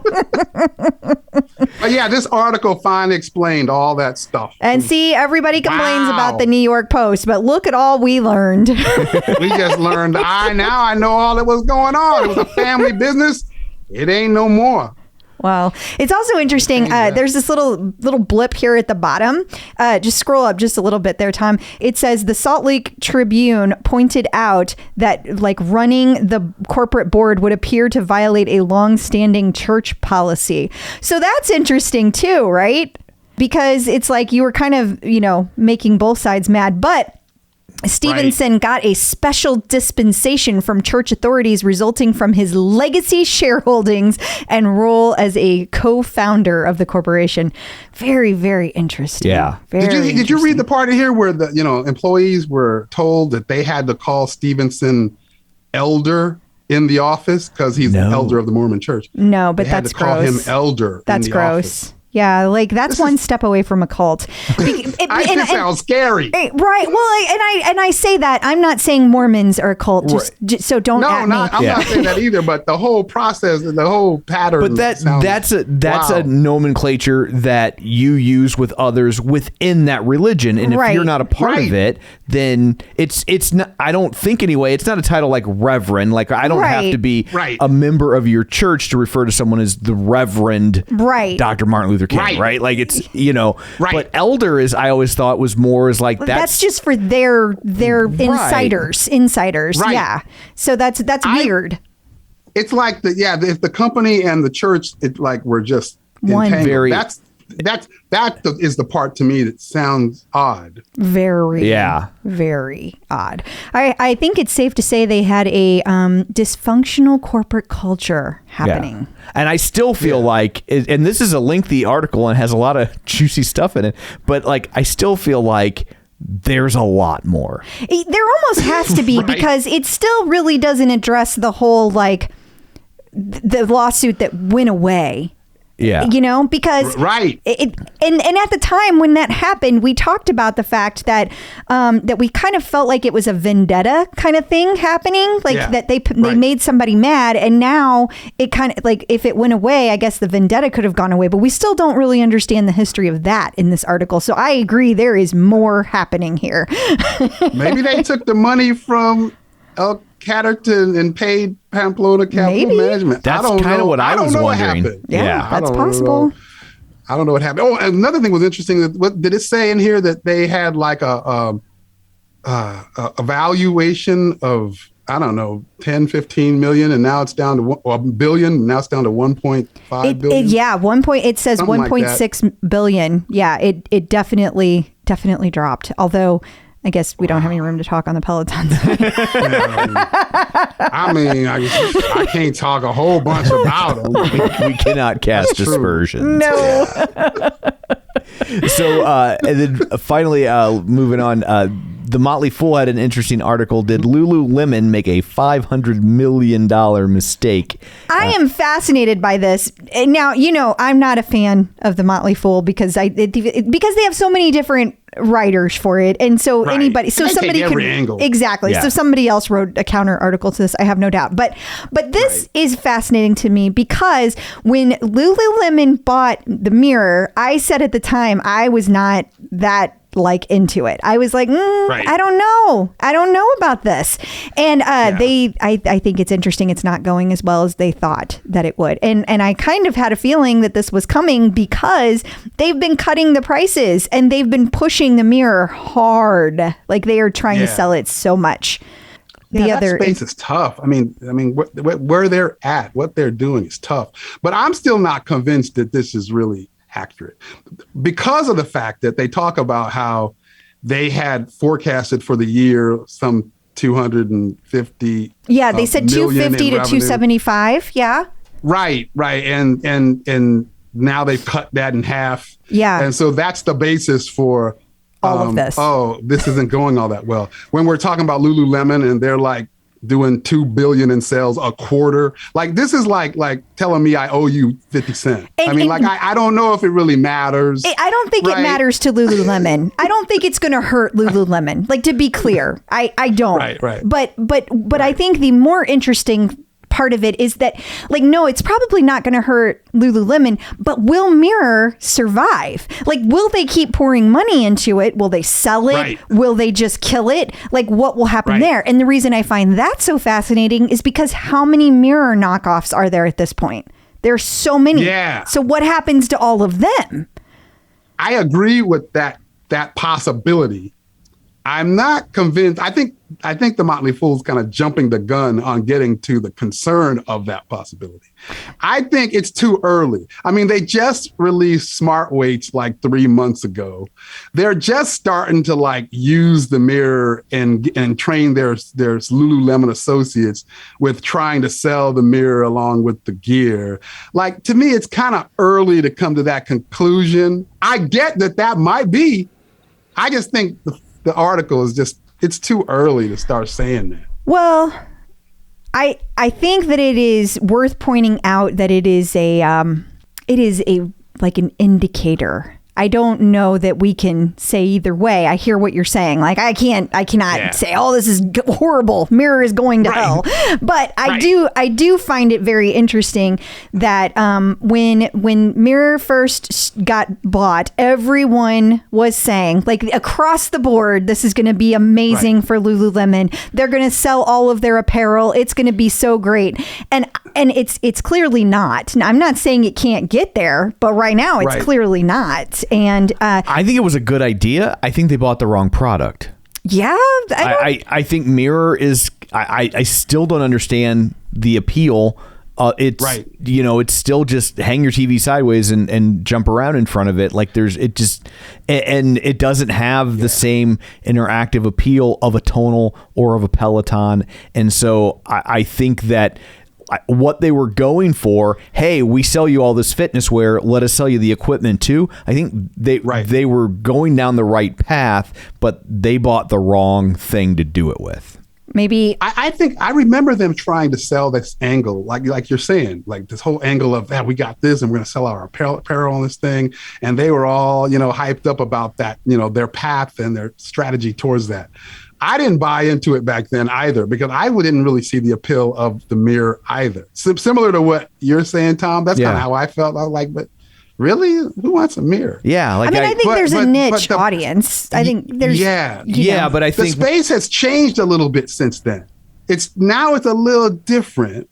But yeah, this article finally explained all that stuff. And see, everybody complains about the New York Post, but look at all we learned. We just learned. Now I know all that was going on. It was a family business. It ain't no more. Wow. It's also interesting. There's this little blip here at the bottom. Just scroll up just a little bit there, Tom. It says the Salt Lake Tribune pointed out that running the corporate board would appear to violate a long-standing church policy. So that's interesting too, right? Because it's you were kind of, making both sides mad, but Stevenson got a special dispensation from church authorities resulting from his legacy shareholdings and role as a co-founder of the corporation. Very, very interesting. Yeah. Did you read the part in here where the employees were told that they had to call Stevenson elder in the office because he's the elder of the Mormon Church? No, but they had that's to call gross. him elder. That's in the gross. Office. Yeah, like that's one step away from a cult. It sounds scary. Right. Well, and I say that I'm not saying Mormons are a cult. Just so don't at me. I'm not saying that either. But the whole process and the whole pattern. But that's a nomenclature that you use with others within that religion, and if you're not a part of it, then it's not. I don't think anyway. It's not a title like Reverend. Like I don't have to be a member of your church to refer to someone as the Reverend Dr. Martin Luther King, right? Like it's, but elder is, I always thought was more as like that's just for their insiders. Right. Yeah. So that's weird. It's like if the company and the church, it's like we're just one. That is the part to me that sounds odd. Very odd. I think it's safe to say they had a dysfunctional corporate culture happening. Yeah. And I still feel like, and this is a lengthy article and has a lot of juicy stuff in it, but like I still feel like there's a lot more. There almost has to be because it still really doesn't address the whole like the lawsuit that went away. Yeah. Because and at the time when that happened, we talked about the fact that that we kind of felt like it was a vendetta kind of thing happening, like that they made somebody mad, and now it kind of like if it went away, I guess the vendetta could have gone away, but we still don't really understand the history of that in this article. So I agree, there is more happening here. Maybe they took the money from Catterton and paid Pamplona Capital Management. That's kind of what I was wondering. Yeah, that's possible. I don't know what happened. Oh, another thing was interesting. What did it say in here that they had like a valuation of, I don't know, 10, 15 million, and now it's down to a billion. Now it's down to 1.5 billion. It says 1.6 billion. Yeah, it definitely dropped. Although I guess we don't have any room to talk on the Peloton side. I can't talk a whole bunch about them. We cannot cast aspersions. No. So, and then finally, moving on, the Motley Fool had an interesting article. Did Lulu Lemon make a $500 million mistake? I am fascinated by this. Now, I'm not a fan of the Motley Fool because they have so many different writers for it, and so somebody could exactly. So somebody else wrote a counter article to this. I have no doubt, but this is fascinating to me because when Lulu Lemon bought the mirror, I said at the time I was not that like into it. I was like, I don't know about this. And I think it's interesting. It's not going as well as they thought that it would. And I kind of had a feeling that this was coming because they've been cutting the prices and they've been pushing the mirror hard. Like they are trying to sell it so much. That space is tough. I mean, where they're at, what they're doing is tough. But I'm still not convinced that this is really accurate because of the fact that they talk about how they had forecasted for the year some 250. Yeah, they said 250 to 275. Yeah. Right. And now they've cut that in half. Yeah. And so that's the basis for all of this. Oh, this isn't going all that well. When we're talking about Lulu Lemon and they're like doing $2 billion in sales a quarter, like this is like telling me I owe you 50 cents. I don't know if it really matters. I don't think it matters to Lulu Lemon. I don't think it's going to hurt Lulu Lemon. Like, to be clear, I don't. Right. But I think the more interesting part of it is that, like, no, it's probably not going to hurt Lululemon, but will Mirror survive? Like, will they keep pouring money into it? Will they sell it? Right. Will they just kill it? Like, what will happen there? And the reason I find that so fascinating is because how many Mirror knockoffs are there at this point? There's so many. Yeah. So what happens to all of them? I agree with that possibility. I'm not convinced. I think the Motley Fool's kind of jumping the gun on getting to the concern of that possibility. I think it's too early. I mean, they just released smart weights like 3 months ago. They're just starting to like use the mirror and train their Lululemon associates with trying to sell the mirror along with the gear. Like, to me, it's kind of early to come to that conclusion. I get that might be. I just think the article is just, it's too early to start saying that. Well, I think that it is worth pointing out that it is a like an indicator. I don't know that we can say either way. I hear what you're saying. Like I cannot say, oh, this is horrible. Mirror is going to hell. But I do find it very interesting that when Mirror first got bought, everyone was saying, like across the board, this is going to be amazing for Lululemon. They're going to sell all of their apparel. It's going to be so great. And it's clearly not. I'm not saying it can't get there, but right now it's clearly not. And I think it was a good idea. I think they bought the wrong product. Yeah. I think Mirror is, I still don't understand the appeal. It's it's still just hang your TV sideways and jump around in front of it. Like and it doesn't have the same interactive appeal of a Tonal or of a Peloton. And so I think that what they were going for, hey, we sell you all this fitness wear, let us sell you the equipment too. I think they were going down the right path, but they bought the wrong thing to do it with. Maybe I think I remember them trying to sell this angle, like you're saying, like this whole angle of we got this and we're going to sell our apparel on this thing. And they were all, hyped up about that, their path and their strategy towards that. I didn't buy into it back then either, because I didn't really see the appeal of the Mirror either. Similar to what you're saying, Tom, that's kind of how I felt. I was like, but really, who wants a mirror? Yeah. Like I think there's a niche audience. I think there's, but I think the space has changed a little bit since then. It's a little different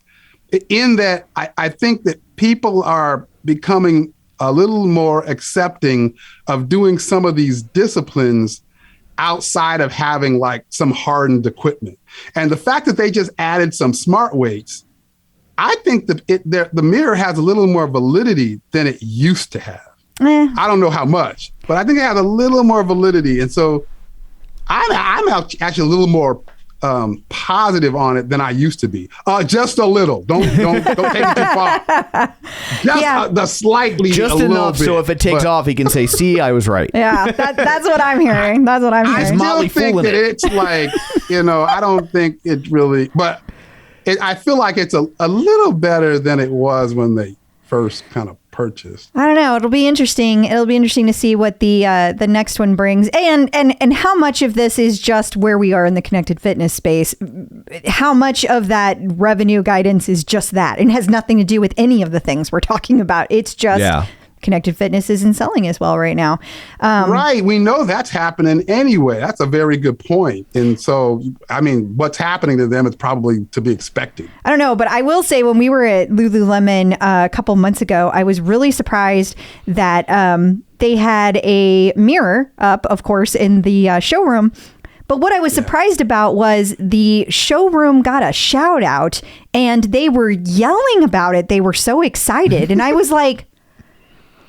in that I think that people are becoming a little more accepting of doing some of these disciplines outside of having like some hardened equipment. And the fact that they just added some smart weights, I think that the Mirror has a little more validity than it used to have. I don't know how much, but I think it has a little more validity. And so I'm actually a little more positive on it than I used to be. Just a little. Don't take it too far. Just the slightly, just a enough. Bit, so if it takes off, he can say, "See, I was right." Yeah, that's what I'm hearing. That's what I'm hearing. I still Motley think Fool that it's like, I don't think it really, but I feel like it's a little better than it was when they first kind of purchased. I don't know. It'll be interesting. It'll be interesting to see what the next one brings, and how much of this is just where we are in the connected fitness space. How much of that revenue guidance is just that, and has nothing to do with any of the things we're talking about. It's just connected fitness isn't selling as well right now. Right. We know that's happening anyway. That's a very good point. And so, I mean, what's happening to them is probably to be expected. I don't know, but I will say when we were at Lululemon a couple months ago, I was really surprised that they had a mirror up, of course, in the showroom. But what I was surprised about was the showroom got a shout out and they were yelling about it. They were so excited. And I was like,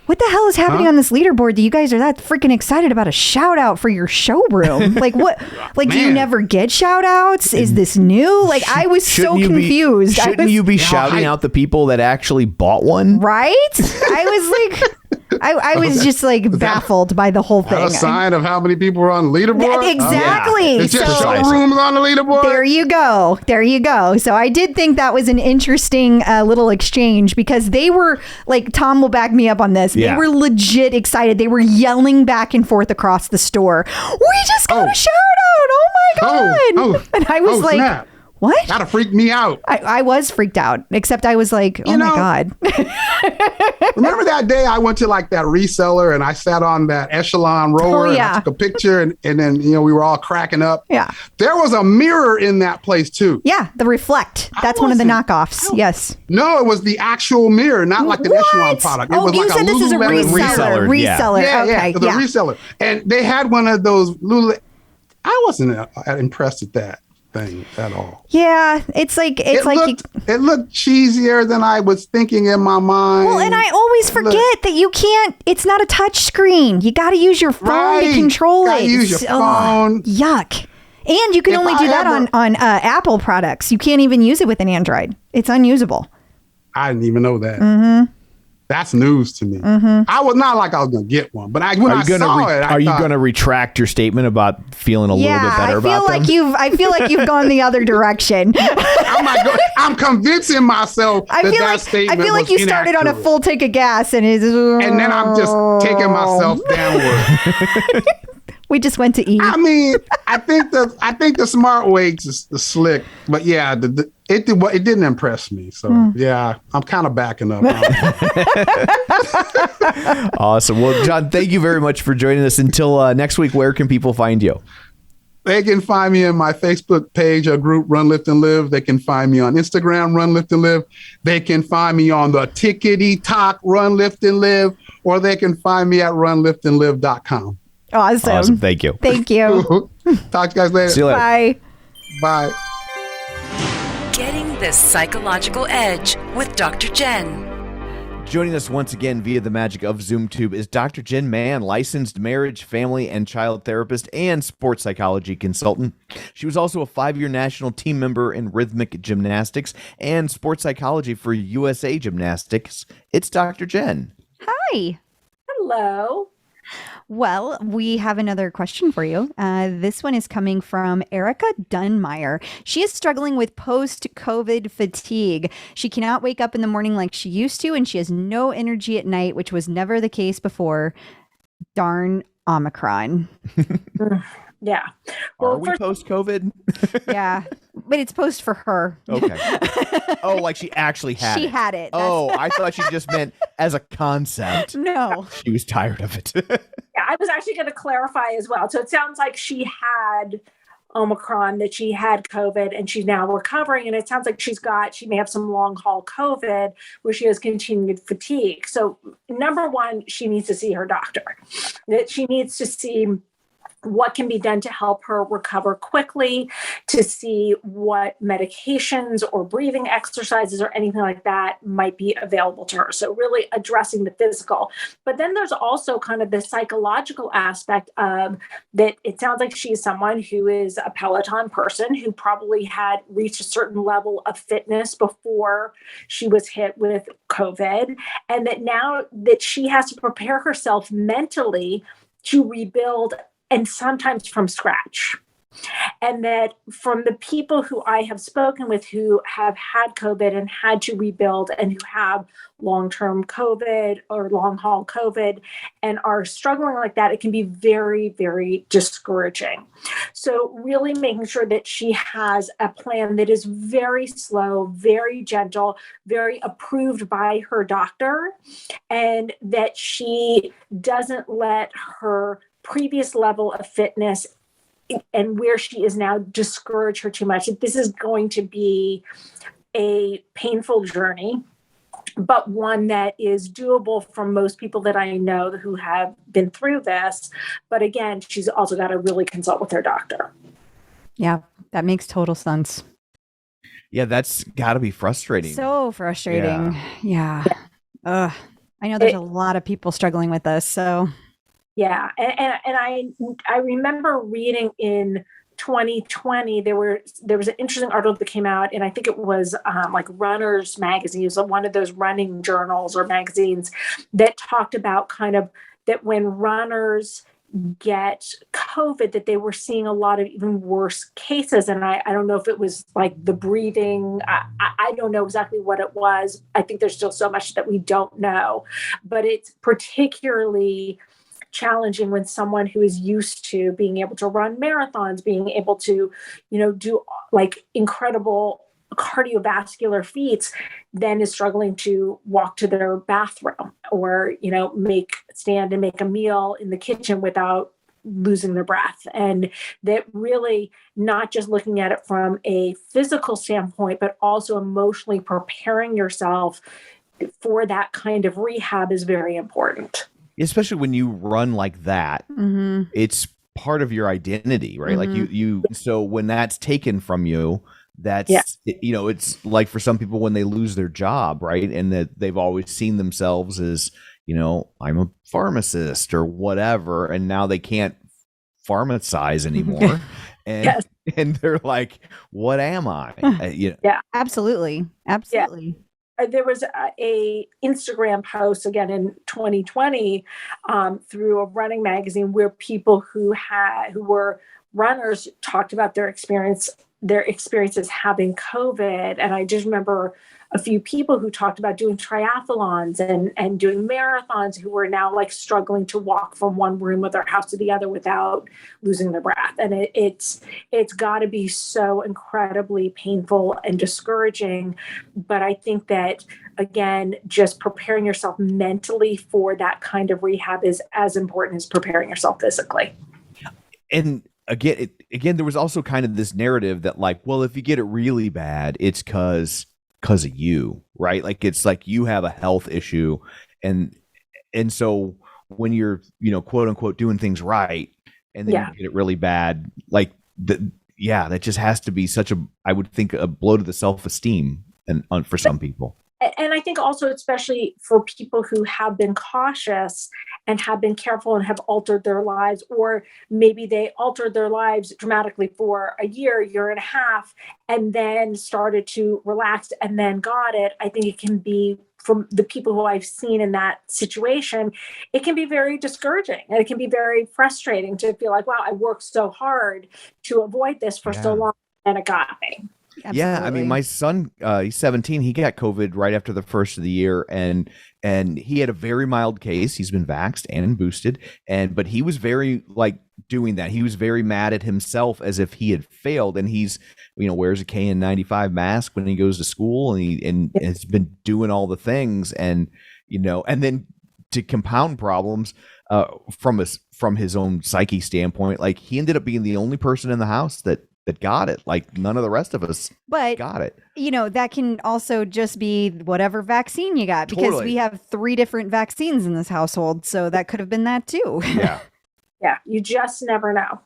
what the hell is happening on this leaderboard that you guys are that freaking excited about a shout out for your showroom? Like what? Like, do you never get shout outs? Is this new? Like, I was so confused. Shouldn't you be shouting out the people that actually bought one? Right? I was like, I was just like baffled by the whole thing. A sign of how many people are on the leaderboard? Exactly. It's just showrooms on the leaderboard. There you go. There you go. So I did think that was an interesting little exchange, because they were like, Tom will back me up on this. They were legit excited. They were yelling back and forth across the store. We just got a shout out. Oh my God. And I was like, snap. What? That'll freak me out. I was freaked out, except I was like, oh my God. Remember that day I went to like that reseller and I sat on that echelon rower and I took a picture and then, we were all cracking up. Yeah. There was a mirror in that place too. Yeah. The Reflect. That's one of the knockoffs. Yes. No, it was the actual mirror, not like the echelon product. It was you like said this is a reseller. Reseller. Yeah, okay. The reseller. And they had one of those Lulu. I wasn't impressed at that thing at all. Yeah, it looked cheesier than I was thinking in my mind. Well, and I always forget that you can't. It's not a touch screen. You got to use your phone to control it. Use your phone. Yuck. And you can only do that on Apple products. You can't even use it with an Android. It's unusable. I didn't even know that. Mm-hmm. That's news to me. I was not like I was going to get one, but when I saw it, are you going to retract your statement about feeling a little bit better about them? I feel like you've gone the other direction. I'm convincing myself I feel like you started on a full tank of gas and then I'm just taking myself downward. We just went to eat. I mean, I think the smart weights is the slick, but yeah, it didn't impress me. So yeah, I'm kind of backing up. Awesome. Well, John, thank you very much for joining us. Until next week, where can people find you? They can find me in my Facebook page or group, Run, Lift, and Live. They can find me on Instagram, Run, Lift, and Live. They can find me on the Tickety Talk, Run, Lift, and Live, or they can find me at runliftandlive.com. Awesome. Thank you. Thank you. Talk to you guys later. See you later. Bye. Bye. Getting the psychological edge with Dr. Jenn. Joining us once again via the magic of ZoomTube is Dr. Jenn Mann, licensed marriage, family, and child therapist and sports psychology consultant. She was also a 5-year national team member in rhythmic gymnastics and sports psychology for USA Gymnastics. It's Dr. Jenn. Hi. Hello. Well, we have another question for you. This one is coming from Erica Dunmeyer. She is struggling with post-COVID fatigue. She cannot wake up in the morning like she used to, and she has no energy at night, which was never the case before. Darn Omicron. Yeah. Are we post-COVID? Yeah. But it's post for her. Okay. Oh, like she actually had it. She had it. Oh, I thought she just meant as a concept. No. She was tired of it. Yeah, I was actually going to clarify as well. So it sounds like she had Omicron, that she had COVID, and she's now recovering. And it sounds like she may have some long haul COVID where she has continued fatigue. So number one, she needs to see her doctor. That she needs to see what can be done to help her recover quickly, to see what medications or breathing exercises or anything like that might be available to her. So really addressing the physical. But then there's also kind of the psychological aspect of that. It sounds like she's someone who is a Peloton person who probably had reached a certain level of fitness before she was hit with COVID. And that now that she has to prepare herself mentally to rebuild, and sometimes from scratch. And that from the people who I have spoken with who have had COVID and had to rebuild and who have long-term COVID or long-haul COVID and are struggling like that, it can be very, very discouraging. So really making sure that she has a plan that is very slow, very gentle, very approved by her doctor, and that she doesn't let her previous level of fitness and where she is now discourage her too much. This is going to be a painful journey, but one that is doable for most people that I know who have been through this. But again, she's also got to really consult with her doctor. Yeah, that makes total sense. Yeah, that's got to be frustrating. So frustrating. Yeah. I know there's a lot of people struggling with this. So yeah. And I remember reading in 2020, there was an interesting article that came out, and I think it was like Runner's Magazine. It was one of those running journals or magazines that talked about kind of that when runners get COVID, that they were seeing a lot of even worse cases. And I don't know if it was like the breathing. I don't know exactly what it was. I think there's still so much that we don't know, but it's particularly challenging when someone who is used to being able to run marathons, being able to, do like incredible cardiovascular feats, then is struggling to walk to their bathroom or, stand and make a meal in the kitchen without losing their breath. And that really not just looking at it from a physical standpoint, but also emotionally preparing yourself for that kind of rehab is very important. Especially when you run like that, it's part of your identity, right? Like so when that's taken from you, it's like for some people when they lose their job, right? And that they've always seen themselves as, I'm a pharmacist or whatever. And now they can't pharmacize anymore. And they're like, what am I? Yeah, absolutely. Absolutely. there was a Instagram post again in 2020 through a running magazine where people who were runners talked about their experiences having COVID. And I just remember a few people who talked about doing triathlons and doing marathons who were now like struggling to walk from one room of their house to the other without losing their breath. And it's got to be so incredibly painful and discouraging. But I think that, again, just preparing yourself mentally for that kind of rehab is as important as preparing yourself physically. And again, there was also kind of this narrative that like, well, if you get it really bad, it's because of you, right? Like it's like you have a health issue, and so when you're, quote unquote doing things right, and then you get it really bad, like that just has to be such I would think a blow to the self-esteem and for some people. And I think also, especially for people who have been cautious and have been careful and have altered their lives, or maybe they altered their lives dramatically for a year and a half, and then started to relax and then got it. I think it can be, from the people who I've seen in that situation, it can be very discouraging and it can be very frustrating to feel like, wow, I worked so hard to avoid this for so long and it got me. Absolutely. Yeah, I mean, my son, he's 17. He got COVID right after the first of the year, and he had a very mild case. He's been vaxxed and boosted, but he was very like doing that. He was very mad at himself as if he had failed, and he's wears a KN95 mask when he goes to school, and has been doing all the things, and then to compound problems from his own psyche standpoint, like he ended up being the only person in the house that got it. Like none of the rest of us got it. That can also just be whatever vaccine you got, because we have 3 different vaccines in this household. So that could have been that too. Yeah. Yeah. You just never know.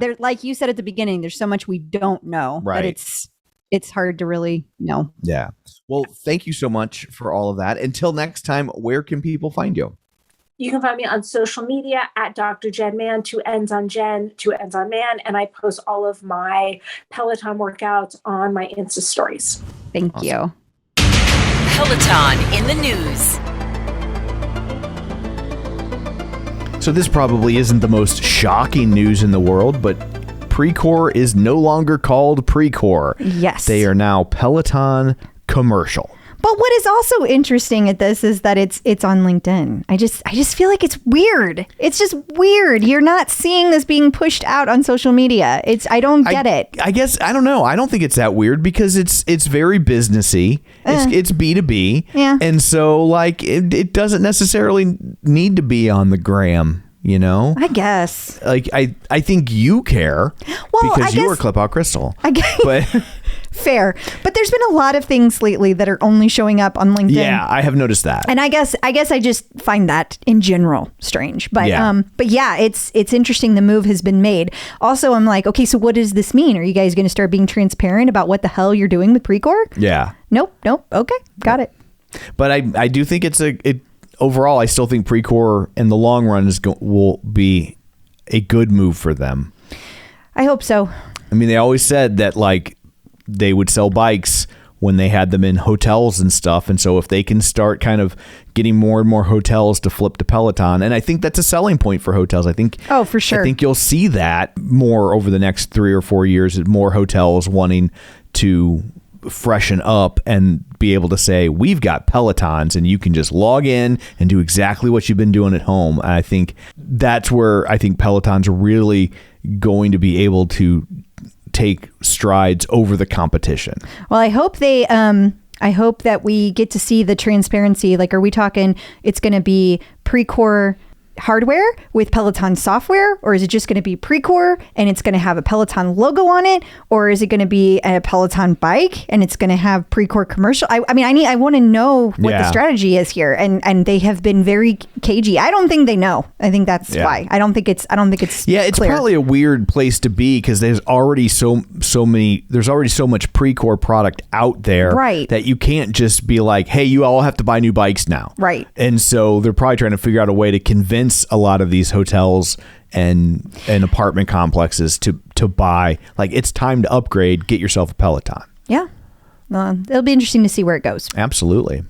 There, like you said at the beginning, there's so much we don't know, right? But it's hard to really know. Yeah. Well, thank you so much for all of that. Until next time, where can people find you? You can find me on social media at Dr. Jenn Man, 2 N's on Jen, 2 N's on Man. And I post all of my Peloton workouts on my Insta stories. Thank you. Peloton in the news. So this probably isn't the most shocking news in the world, but Precor is no longer called Precor. Yes. They are now Peloton Commercial. But what is also interesting at this is that it's on LinkedIn. I just feel like it's weird. It's just weird. You're not seeing this being pushed out on social media. I don't get it. I guess I don't know. I don't think it's that weird because it's very businessy. It's B2B. Yeah. And so like it doesn't necessarily need to be on the gram. I guess. Like I think you care because you were Clip Out Crystal. But fair. But there's been a lot of things lately that are only showing up on LinkedIn. Yeah, I have noticed that. And I guess I just find that in general strange. But yeah, it's interesting the move has been made. Also, I'm like, okay, so what does this mean? Are you guys going to start being transparent about what the hell you're doing with Precor? Yeah. Nope. Okay, got it. But I do think overall, I still think Precor in the long run will be a good move for them. I hope so. I mean, they always said that like they would sell bikes when they had them in hotels and stuff. And so if they can start kind of getting more and more hotels to flip to Peloton, and I think that's a selling point for hotels. I think, for sure. I think you'll see that more over the next 3 or 4 years, more hotels wanting to freshen up and be able to say, we've got Pelotons and you can just log in and do exactly what you've been doing at home. And I think that's where I think Peloton's really going to be able to take strides over the competition. Well, I hope I hope that we get to see the transparency. Like, are we talking it's going to be Precor hardware with Peloton software, or is it just going to be Precor and it's going to have a Peloton logo on it, or is it going to be a Peloton bike and it's going to have Precor commercial? I want to know what the strategy is here, and they have been very cagey. I don't think they know. I think that's why. I don't think it's it's clear. Probably a weird place to be because there's already so much Precor product out there, right, that you can't just be like, hey, you all have to buy new bikes now, right? And so they're probably trying to figure out a way to convince a lot of these hotels and apartment complexes to buy, like, it's time to upgrade, get yourself a Peloton. Yeah. it'll be interesting to see where it goes. Absolutely.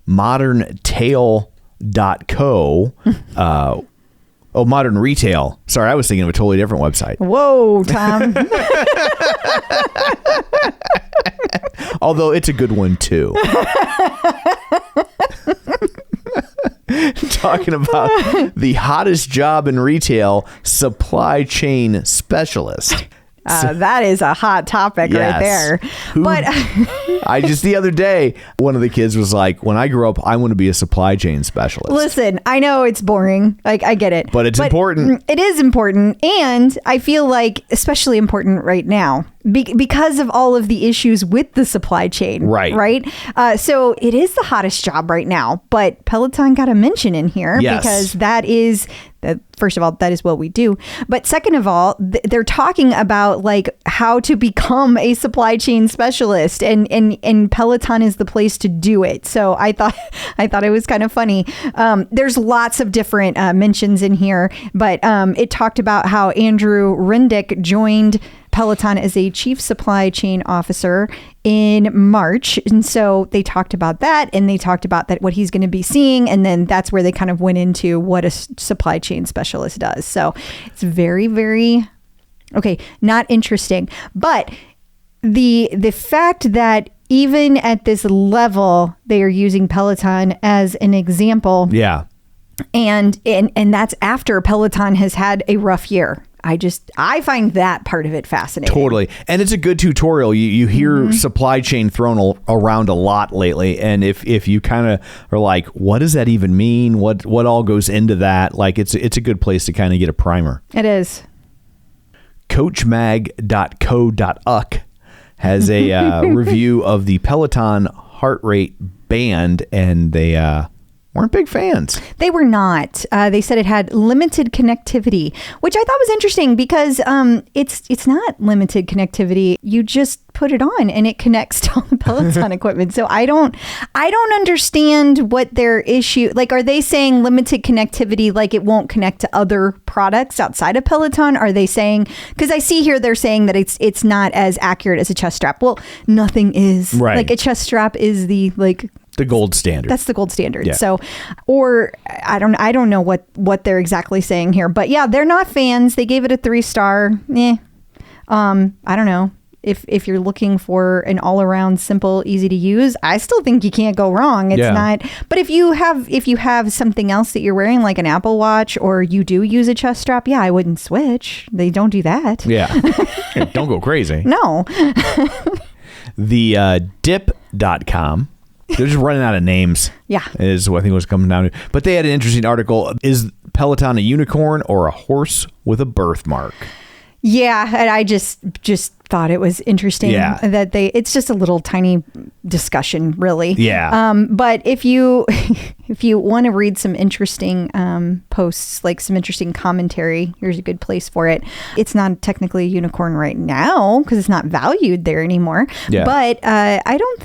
ModernTail.co. Modern Retail. Sorry, I was thinking of a totally different website. Whoa, Tom. Although it's a good one too. Talking about the hottest job in retail, supply chain specialist. That is a hot topic right there. But I just the other day, one of the kids was like, when I grow up, I want to be a supply chain specialist. Listen, I know it's boring. Like, I get it. But it's important. It is important. And I feel like especially important right now because of all of the issues with the supply chain. Right. So it is the hottest job right now. But Peloton got a mention in here because that is... First of all, that is what we do. But second of all, they're talking about like how to become a supply chain specialist, and Peloton is the place to do it. So I thought it was kind of funny. There's lots of different mentions in here, but it talked about how Andrew Rendick joined Peloton as a chief supply chain officer in March. And so they talked about that, and they talked about that what he's going to be seeing. And then that's where they kind of went into what a supply chain specialist does. So it's very, very, not interesting. But the fact that even at this level, they are using Peloton as an example. Yeah. And that's after Peloton has had a rough year. I find that part of it fascinating. Totally. And it's a good tutorial. You hear supply chain thrown around a lot lately. And if you kind of are like, what does that even mean? What all goes into that? Like, it's a good place to kind of get a primer. It is. Coachmag.co.uk has a review of the Peloton heart rate band, and they weren't big fans. They were not. They said it had limited connectivity, which I thought was interesting because it's not limited connectivity. You just put it on and it connects to all the Peloton equipment. So I don't understand what their issue. Like, are they saying limited connectivity like it won't connect to other products outside of Peloton? Are they saying, because I see here they're saying that it's not as accurate as a chest strap. Well, nothing is. Right. Like, a chest strap is the gold standard. That's the gold standard. Yeah. So, or I don't know what they're exactly saying here, but yeah, they're not fans. They gave it a 3-star. I don't know. If you're looking for an all around simple, easy to use, I still think you can't go wrong. It's not, but if you have something else that you're wearing, like an Apple Watch, or you do use a chest strap, I wouldn't switch. They don't do that. Yeah. Don't go crazy. No. The dip.com. They're just running out of names. Yeah. Is what I think was coming down to. But they had an interesting article. Is Peloton a unicorn or a horse with a birthmark? Yeah. And I just thought it was interesting that it's just a little tiny discussion, really. Yeah. But if you want to read some interesting posts, like some interesting commentary, here's a good place for it. It's not technically a unicorn right now because it's not valued there anymore. Yeah. But I don't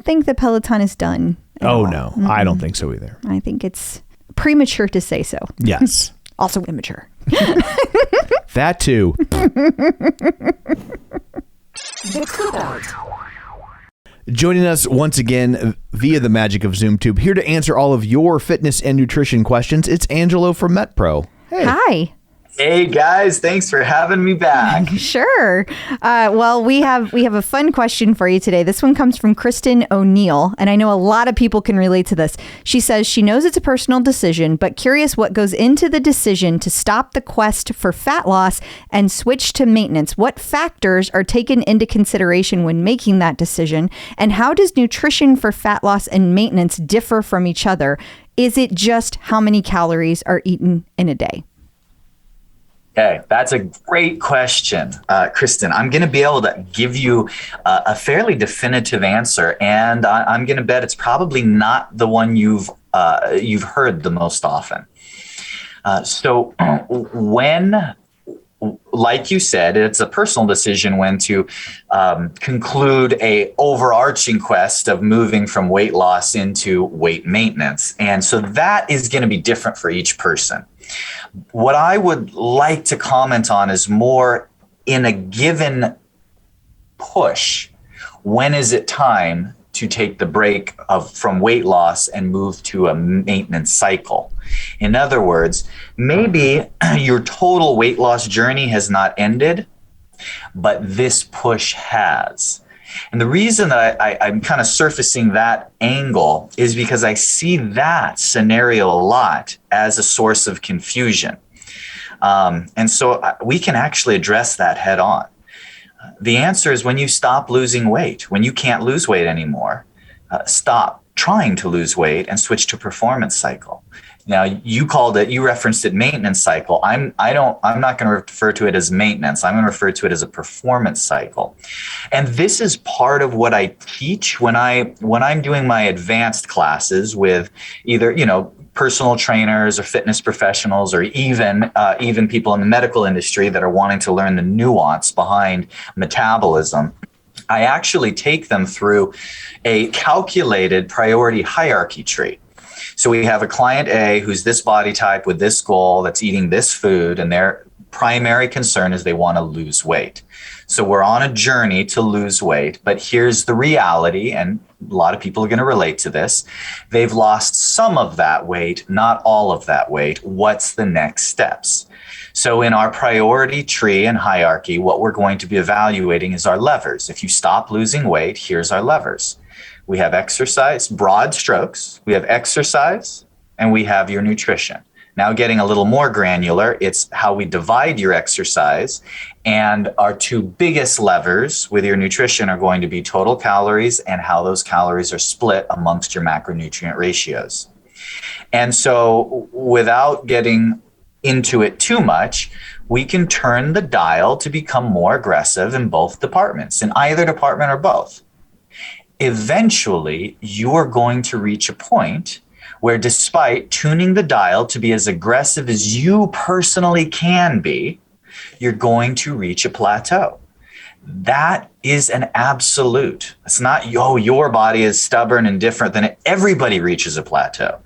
think the Peloton is done. Oh, no. I don't think so either. I think it's premature to say so. Yes. Also immature. That too. Joining us once again via the magic of ZoomTube, here to answer all of your fitness and nutrition questions, it's Angelo from MetPro. Hey. Hi. Hey guys, thanks for having me back. Sure. Well, we have a fun question for you today. This one comes from Kristen O'Neill, and I know a lot of people can relate to this. She says she knows it's a personal decision, but curious what goes into the decision to stop the quest for fat loss and switch to maintenance. What factors are taken into consideration when making that decision, and how does nutrition for fat loss and maintenance differ from each other? Is it just how many calories are eaten in a day? Okay, that's a great question, Kristen. I'm going to be able to give you a fairly definitive answer, and I'm going to bet it's probably not the one you've heard the most often. So when, like you said, it's a personal decision when to conclude a overarching quest of moving from weight loss into weight maintenance. And so that is going to be different for each person. What I would like to comment on is more in a given push. When is it time to take the break from weight loss and move to a maintenance cycle? In other words, maybe your total weight loss journey has not ended, but this push has. And the reason that I'm kind of surfacing that angle is because I see that scenario a lot as a source of confusion. And so we can actually address that head on. The answer is when you stop losing weight, when you can't lose weight anymore, stop trying to lose weight and switch to performance cycle. Now you referenced it maintenance cycle. I'm not going to refer to it as maintenance. I'm going to refer to it as a performance cycle. And this is part of what I teach when I'm doing my advanced classes with either, personal trainers or fitness professionals, or even people in the medical industry that are wanting to learn the nuance behind metabolism. I actually take them through a calculated priority hierarchy tree. So we have a client A who's this body type with this goal, that's eating this food, and their primary concern is they want to lose weight. So we're on a journey to lose weight, but here's the reality, and a lot of people are going to relate to this. They've lost some of that weight, not all of that weight. What's the next steps? So in our priority tree and hierarchy, what we're going to be evaluating is our levers. If you stop losing weight, here's our levers. We have exercise, broad strokes. We have exercise, and we have your nutrition. Now getting a little more granular, it's how we divide your exercise. And our two biggest levers with your nutrition are going to be total calories and how those calories are split amongst your macronutrient ratios. And so without getting into it too much, we can turn the dial to become more aggressive in both departments, in either department or both. Eventually, you're going to reach a point where, despite tuning the dial to be as aggressive as you personally can be, you're going to reach a plateau. That is an absolute. It's not, your body is stubborn and different than it. Everybody reaches a plateau.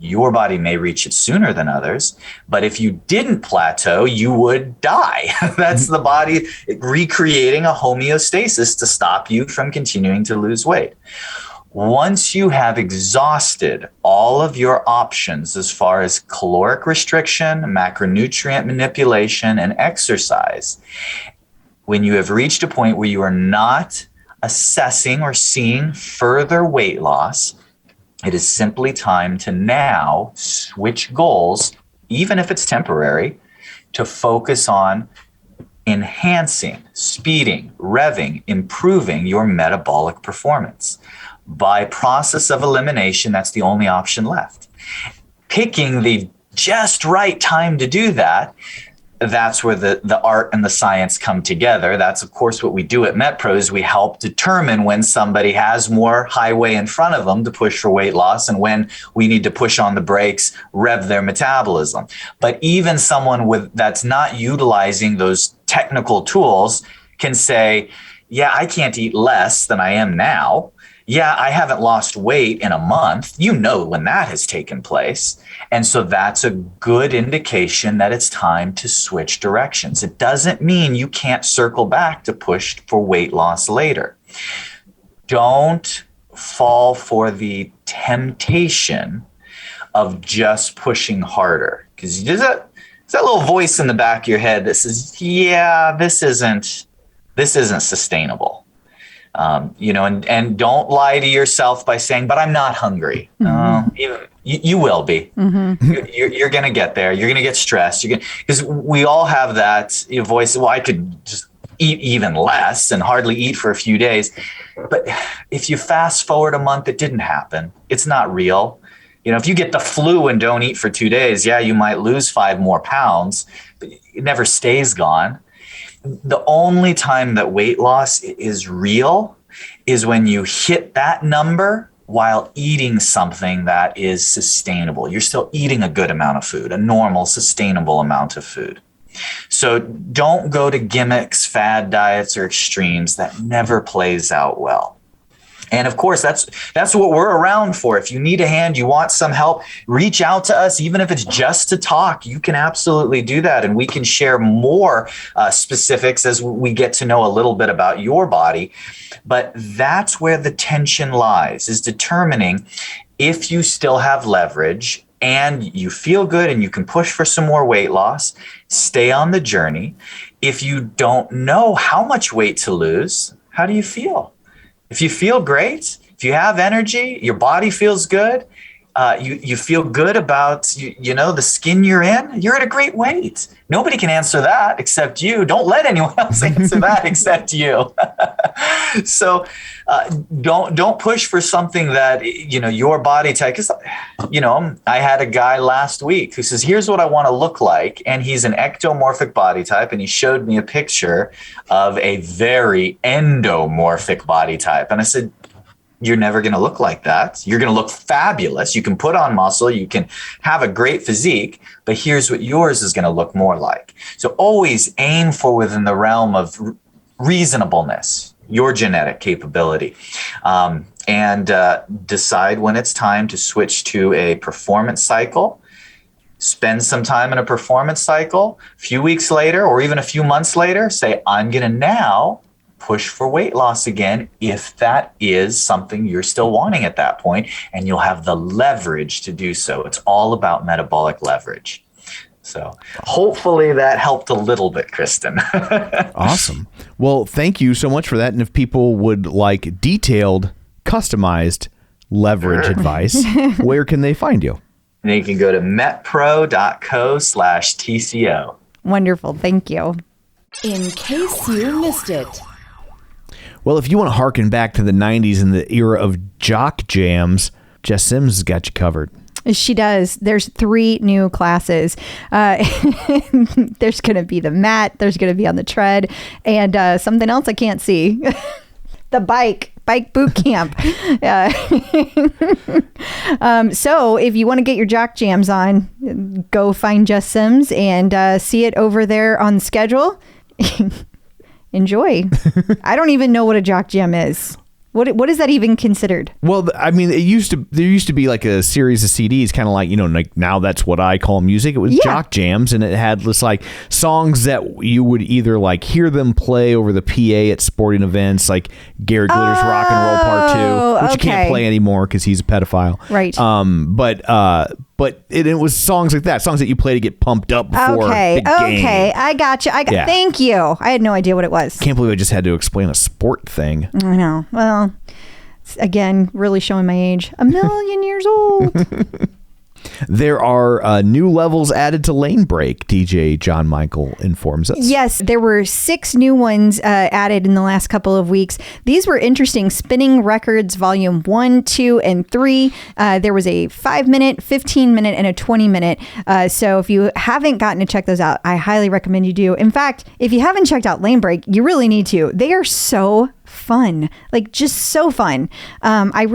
Your body may reach it sooner than others, but if you didn't plateau, you would die. That's the body recreating a homeostasis to stop you from continuing to lose weight. Once you have exhausted all of your options as far as caloric restriction, macronutrient manipulation, and exercise, when you have reached a point where you are not assessing or seeing further weight loss, it is simply time to now switch goals, even if it's temporary, to focus on enhancing, speeding, revving, improving your metabolic performance. By process of elimination, that's the only option left. Picking the just right time to do that, that's where the art and the science come together. That's, of course, what we do at MetPros. We help determine when somebody has more highway in front of them to push for weight loss and when we need to push on the brakes, rev their metabolism. But even someone that's not utilizing those technical tools can say, yeah, I can't eat less than I am now. Yeah, I haven't lost weight in a month. You know when that has taken place. And so that's a good indication that it's time to switch directions. It doesn't mean you can't circle back to push for weight loss later. Don't fall for the temptation of just pushing harder. Because there's that little voice in the back of your head that says, yeah, this isn't sustainable. And don't lie to yourself by saying, but I'm not hungry. You will be. Mm-hmm. You're going to get there. You're going to get stressed. Because we all have that voice. Well, I could just eat even less and hardly eat for a few days. But if you fast forward a month, it didn't happen. It's not real. If you get the flu and don't eat for 2 days, yeah, you might lose 5 more pounds, but it never stays gone. The only time that weight loss is real is when you hit that number while eating something that is sustainable. You're still eating a good amount of food, a normal, sustainable amount of food. So don't go to gimmicks, fad diets, or extremes. That never plays out well. And of course, that's what we're around for. If you need a hand, you want some help, reach out to us, even if it's just to talk. You can absolutely do that. And we can share more specifics as we get to know a little bit about your body. But that's where the tension lies, is determining if you still have leverage and you feel good and you can push for some more weight loss, stay on the journey. If you don't know how much weight to lose, how do you feel? If you feel great, if you have energy, your body feels good, you feel good about, the skin you're in, you're at a great weight. Nobody can answer that except you. Don't let anyone else answer that except you. So don't push for something that, your body type. 'Cause, I had a guy last week who says, here's what I want to look like. And he's an ectomorphic body type. And he showed me a picture of a very endomorphic body type. And I said, you're never going to look like that. You're going to look fabulous. You can put on muscle. You can have a great physique, but here's what yours is going to look more like. So always aim for within the realm of reasonableness, your genetic capability, and decide when it's time to switch to a performance cycle. Spend some time in a performance cycle. A few weeks later, or even a few months later, say, I'm going to now push for weight loss again, if that is something you're still wanting at that point, and you'll have the leverage to do so. It's all about metabolic leverage. So hopefully that helped a little bit, Kristen. Awesome. Well, thank you so much for that. And if people would like detailed, customized leverage advice, where can they find you? They can go to metpro.co/TCO. Wonderful. Thank you. In case you missed it. Well, if you want to harken back to the 90s and the era of jock jams, Jess Sims has got you covered. She does. There's 3 new classes. There's going to be the mat. There's going to be on the tread. And something else I can't see. The bike boot camp. So if you want to get your jock jams on, go find Jess Sims and see it over there on the schedule. Enjoy. I don't even know what a jock jam is. What is that even considered? Well, I mean, there used to be like a series of CDs, kind of like, like now that's what I call music. It was jock jams, and it had this like songs that you would either like hear them play over the PA at sporting events, like Garrett Glitter's Rock and Roll Part 2, which you can't play anymore because he's a pedophile. Right. But it was songs like that, songs that you play to get pumped up before the game. Okay, I got you. Thank you. I had no idea what it was. Can't believe I just had to explain a sport thing. I know. Well, again, really showing my age. 1,000,000 years old. There are new levels added to Lane Break, DJ John Michael informs us. Yes, there were 6 new ones added in the last couple of weeks. These were interesting. Spinning Records Volume 1, 2, and 3. There was a 5-minute, 15-minute, and a 20-minute. So if you haven't gotten to check those out, I highly recommend you do. In fact, if you haven't checked out Lane Break, you really need to. They are so fun, like just so fun. I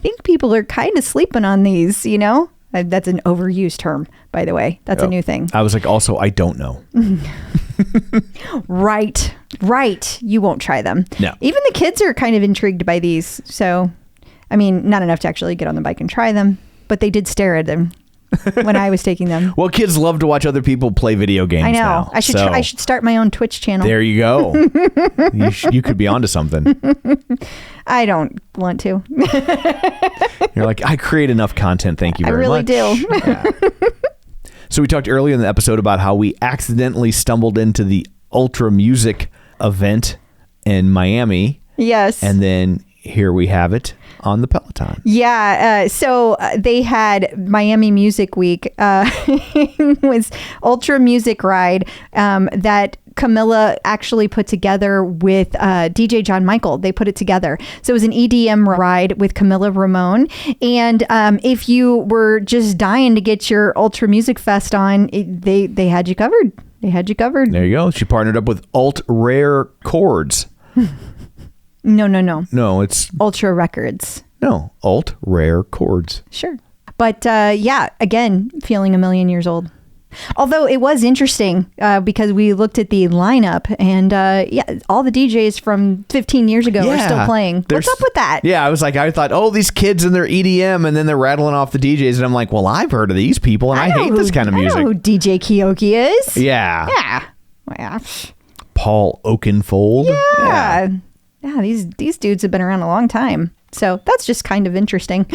think people are kind of sleeping on these, That's an overused term, by the way. That's a new thing. I was like, also, I don't know. Right. You won't try them. No. Even the kids are kind of intrigued by these. So, I mean, not enough to actually get on the bike and try them, but they did stare at them when I was taking them. Well, kids love to watch other people play video games. I know. Now, I should start my own Twitch channel. There you go. you could be onto something. I don't want to. You're like, I create enough content. Thank you very much. I really do. Yeah. So we talked earlier in the episode about how we accidentally stumbled into the Ultra Music event in Miami. Yes. And then here we have it on the Peloton. Yeah. So they had Miami Music Week. It was Ultra Music Ride that Camilla actually put together with DJ John Michael. They put it together. So it was an EDM ride with Camilla Ramone. And if you were just dying to get your Ultra Music Fest on, they had you covered. They had you covered. There you go. She partnered up with Alt Rare Chords. No. No, it's Ultra Records. No, Alt Rare Chords. Sure. But again, feeling 1,000,000 years old. Although it was interesting because we looked at the lineup and all the DJs from 15 years ago are still playing. What's up with that? Yeah, I thought, oh, these kids and their EDM, and then they're rattling off the DJs, and I'm like, well, I've heard of these people, and I hate this kind of music. I know who DJ Kioki is. Yeah. Yeah. Paul Oakenfold. Yeah. These dudes have been around a long time. So that's just kind of interesting.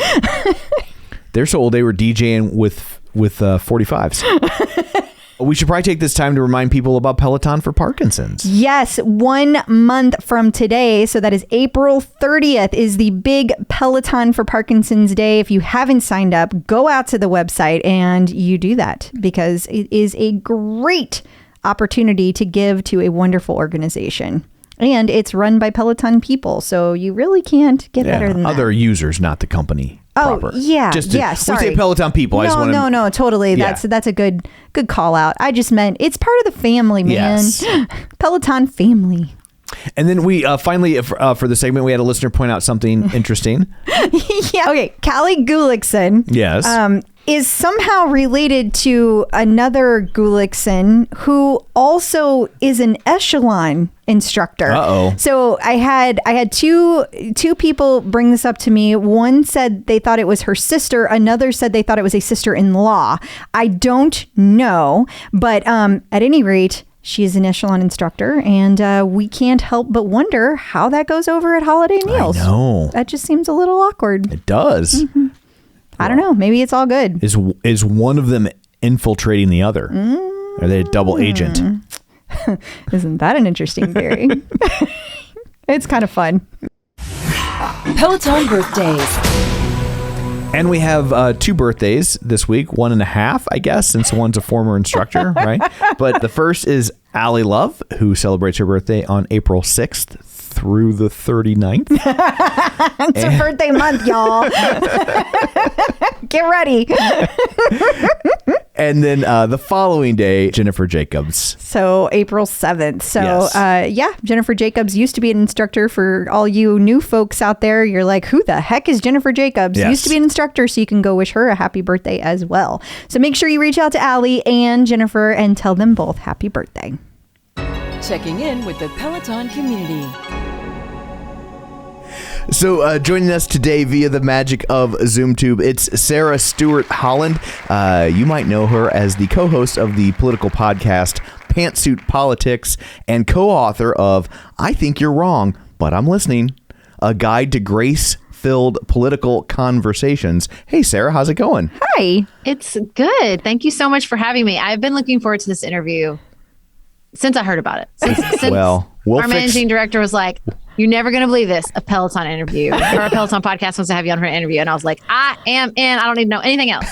They're so old they were DJing with 45s. We should probably take this time to remind people about Peloton for Parkinson's. Yes, 1 month from today. So that is April 30th is the big Peloton for Parkinson's Day. If you haven't signed up, go out to the website and you do that because it is a great opportunity to give to a wonderful organization. And it's run by Peloton people. So you really can't get better than that. Other users, not the company. Proper. Yeah. Sorry. We say Peloton people. No, totally. Yeah. That's a good call out. I just meant it's part of the family, man. Yes. Peloton family. And then we finally, for the segment, we had a listener point out something interesting. Yeah. Okay. Callie Gullickson. Yes. Is somehow related to another Gullickson who also is an echelon instructor. Uh-oh. So I had two people bring this up to me. One said they thought it was her sister. Another said they thought it was a sister-in-law. I don't know, but at any rate, she is an echelon instructor, and we can't help but wonder how that goes over at holiday meals. I know. That just seems a little awkward. It does. Mm-hmm. I don't know. Maybe it's all good. Is one of them infiltrating the other? Are they a double agent? Isn't that an interesting theory? It's kind of fun. Peloton birthdays. And we have 2 birthdays this week, 1.5, I guess, since one's a former instructor, right? But the first is Allie Love, who celebrates her birthday on April 6th through the 39th. It's her birthday month, y'all. Get ready. And then the following day, Jennifer Jacobs. So April 7th. So Yes. Jennifer Jacobs used to be an instructor. For all you new folks out there, you're like, who the heck is Jennifer Jacobs? Yes. Used to be an instructor, so you can go wish her a happy birthday as well. So make sure you reach out to Allie and Jennifer and tell them both happy birthday. Checking in with the Peloton community. So joining us today via the magic of ZoomTube, it's Sarah Stewart Holland. You might know her as the co-host of the political podcast Pantsuit Politics and co-author of I Think You're Wrong, But I'm Listening, a guide to grace-filled political conversations. Hey, Sarah, how's it going? Hi. It's good. Thank you so much for having me. I've been looking forward to this interview since I heard about it. Since Well, we'll our managing director was like, you're never going to believe this, a Peloton interview or a Peloton podcast wants to have you on for an interview. And I was like, I am in. I don't need to know anything else.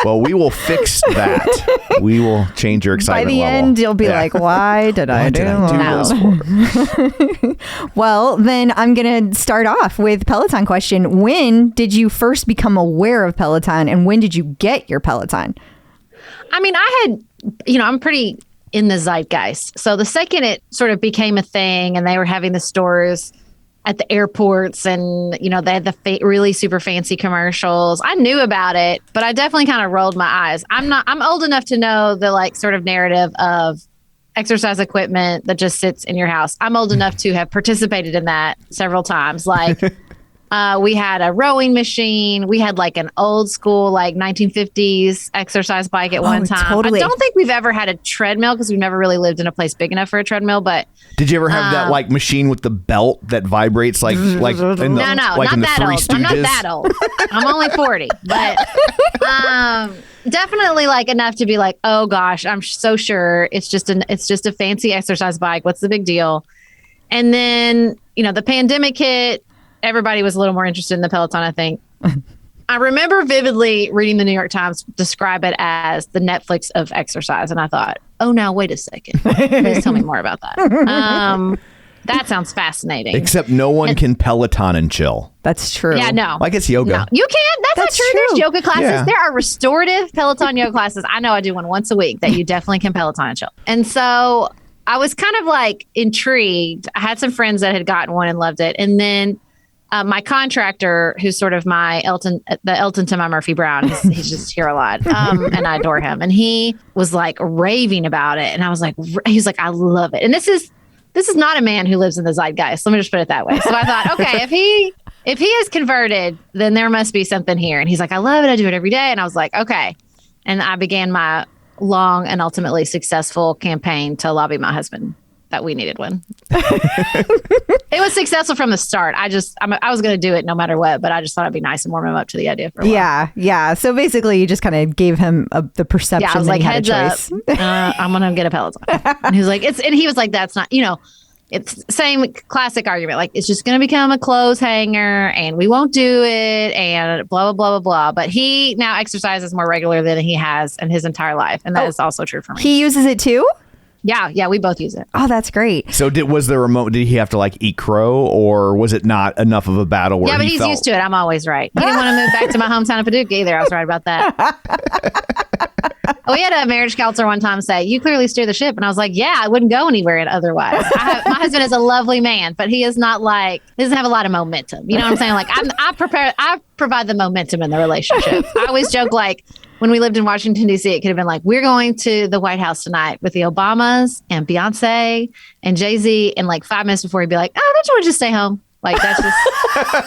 Well, we will fix that. We will change your excitement By the level. end, you'll be like, why did I do this? Well, then I'm going to start off with Peloton question. When did you first become aware of Peloton and when did you get your Peloton? I mean, I'm pretty in the zeitgeist. So the second it sort of became a thing and they were having the stores at the airports and, they had the really super fancy commercials, I knew about it, but I definitely kind of rolled my eyes. I'm old enough to know the sort of narrative of exercise equipment that just sits in your house. I'm old enough to have participated in that several times. We had a rowing machine. We had an old school 1950s exercise bike at one time. Totally. I don't think we've ever had a treadmill because we've never really lived in a place big enough for a treadmill. But did you ever have that machine with the belt that vibrates like in the, no, not in the that Three old. I'm not Stooges? that old. I'm only 40, but definitely enough to be oh gosh, I'm so sure it's just a fancy exercise bike. What's the big deal? And then the pandemic hit. Everybody was a little more interested in the Peloton, I think. I remember vividly reading the New York Times describe it as the Netflix of exercise. And I thought, oh, now, wait a second. Please tell me more about that. That sounds fascinating. Except no one can Peloton and chill. That's true. Yeah, no. Like it's yoga. No, you can't. That's not true. There's yoga classes. Yeah. There are restorative Peloton yoga classes. I know I do one once a week that you definitely can Peloton and chill. And so I was kind of intrigued. I had some friends that had gotten one and loved it. And then my contractor, who's sort of the Elton to my Murphy Brown, he's just here a lot, and I adore him. And he was like raving about it, and I was like, he's like, I love it. And this is not a man who lives in the zeitgeist. Let me just put it that way. So I thought, okay, if he is converted, then there must be something here. And he's like, I love it. I do it every day. And I was like, okay. And I began my long and ultimately successful campaign to lobby my husband that we needed one. It was successful from the start. I was going to do it no matter what, but I just thought it'd be nice and warm him up to the idea for a while. Yeah. So basically, you just kind of gave him the perception. Yeah, I was that like, he had heads a up, choice. I'm going to get a Peloton. And he was like, and he was like, that's not, it's same classic argument. Like, it's just going to become a clothes hanger and we won't do it and blah, blah, blah, blah, blah. But he now exercises more regular than he has in his entire life. And that is also true for me. He uses it too? Yeah, we both use it. Oh, that's great. So was there a moment, did he have to like eat crow, or was it not enough of a battle where but he's used to it. I'm always right. He didn't want to move back to my hometown of Paducah either. I was right about that. We had a marriage counselor one time say, you clearly steer the ship. And I was like, yeah, I wouldn't go anywhere otherwise. My husband is a lovely man, but he is not like, he doesn't have a lot of momentum. You know what I'm saying? Like I provide the momentum in the relationship. I always joke like, when we lived in Washington, D.C., it could have been like, we're going to the White House tonight with the Obamas and Beyonce and Jay-Z. And like 5 minutes before, he'd be like, oh, don't you want to just stay home? Like, that's just,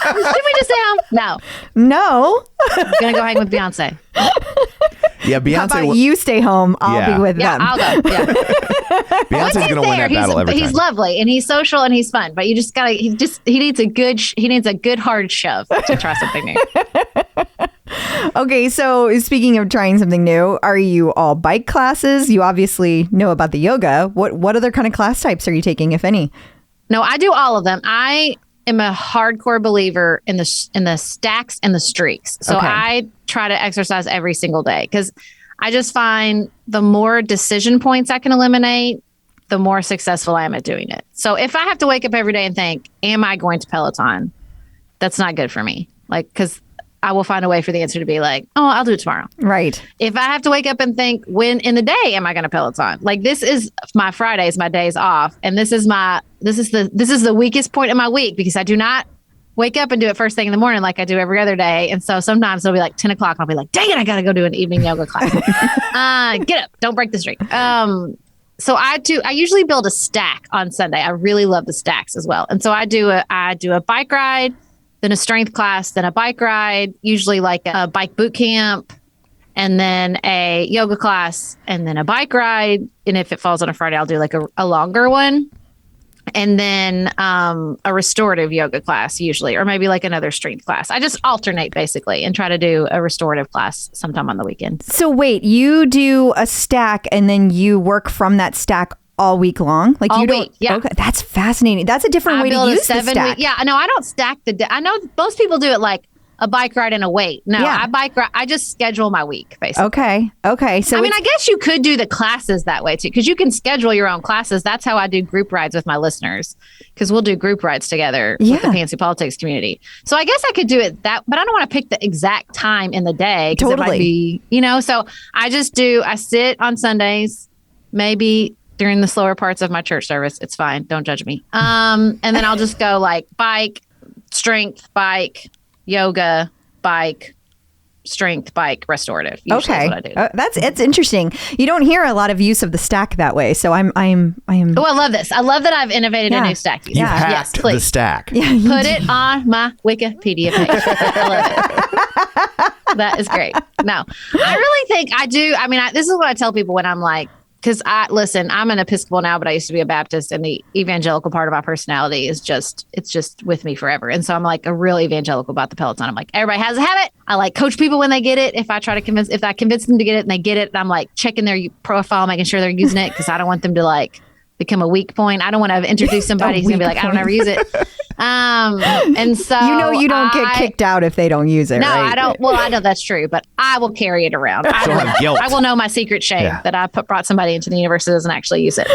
should we just stay home? No. I'm going to go hang with Beyonce. Yeah, Beyonce. How about you stay home? I'll be with them. I'll go. Yeah. Beyonce's going to win that battle every time. He's lovely and he's social and he's fun, but you just gotta. He needs a good hard shove to try something new. Okay, so speaking of trying something new, are you all bike classes? You obviously know about the yoga. What other kind of class types are you taking, if any? No, I do all of them. I am a hardcore believer in the stacks and the streaks. So I try to exercise every single day because I just find the more decision points I can eliminate, the more successful I am at doing it. So if I have to wake up every day and think, am I going to Peloton? That's not good for me. Like, because I will find a way for the answer to be like, oh, I'll do it tomorrow. Right. If I have to wake up and think, when in the day am I going to Peloton? Like, this is my Fridays, my days off. And this is the weakest point of my week because I do not wake up and do it first thing in the morning like I do every other day. And so sometimes it'll be like 10 o'clock. And I'll be like, dang it, I got to go do an evening yoga class. Get up. Don't break the streak. So I usually build a stack on Sunday. I really love the stacks as well. And so I do a bike ride, then a strength class, then a bike ride, usually like a bike boot camp, and then a yoga class, and then a bike ride. And if it falls on a Friday, I'll do like a longer one. And then a restorative yoga class usually, or maybe like another strength class. I just alternate basically and try to do a restorative class sometime on the weekend. So wait, you do a stack and then you work from that stack all week long? Like all you don't? Week, yeah. Okay, that's fascinating. That's a different way to use the stack. Yeah, no, I don't stack I know most people do it like a bike ride and a weight. No, Yeah. I bike ride. I just schedule my week basically. Okay. So I guess you could do the classes that way too, because you can schedule your own classes. That's how I do group rides with my listeners, because we'll do group rides together with the Pantsuit Politics community. So I guess I could do it that, but I don't want to pick the exact time in the day because it might be, so I sit on Sundays, maybe during the slower parts of my church service. It's fine. Don't judge me. And then I'll just go like bike, strength, bike, yoga, bike, strength, bike, restorative. Usually is what I do. It's interesting. You don't hear a lot of use of the stack that way. So I'm. Oh, I love this. I love that I've innovated a new stack. You hacked the stack. Yeah, put it on my Wikipedia page. I love it. That is great. No, I really think I do. I mean, this is what I tell people when I'm like, because I'm an Episcopal now, but I used to be a Baptist, and the evangelical part of my personality it's just with me forever. And so I'm like a real evangelical about the Peloton. I'm like, everybody has a habit. I like coach people when they get it. If I convince them to get it and they get it, I'm like checking their profile, making sure they're using it, because I don't want them to like become a weak point. I don't want to introduce somebody who's gonna be like, I don't ever use it. And so you don't get kicked out if they don't use it. No, right? I don't. Well, I know that's true, but I will carry it around. I will know my secret shame that I brought somebody into the universe that doesn't actually use it.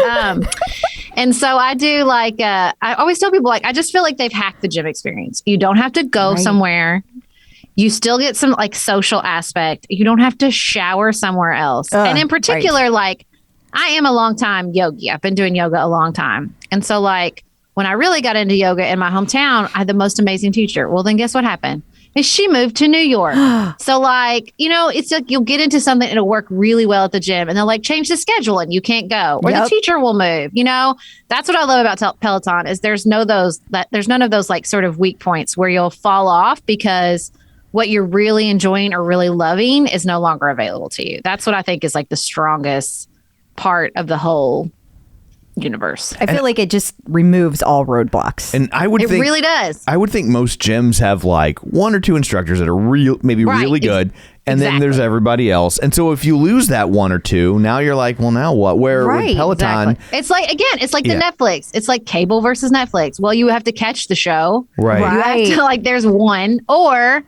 And so I do like, I always tell people, like, I just feel like they've hacked the gym experience. You don't have to go somewhere. You still get some like social aspect. You don't have to shower somewhere else. And in particular, like, I am a long time yogi. I've been doing yoga a long time. And so like when I really got into yoga in my hometown, I had the most amazing teacher. Well, then guess what happened? Is she moved to New York. So like, it's like you'll get into something, it'll work really well at the gym, and they'll like change the schedule and you can't go, or the teacher will move. That's what I love about Peloton is there's none of those like sort of weak points where you'll fall off because what you're really enjoying or really loving is no longer available to you. That's what I think is like the strongest part of the whole universe. I feel like it just removes all roadblocks. And I would think it really does. I would think most gyms have like one or two instructors that are really good. And then there's everybody else. And so if you lose that one or two, now you're like, well, now what? Where with Peloton? Exactly. It's like the Netflix. It's like cable versus Netflix. Well, you have to catch the show. Right. You have to like, there's one or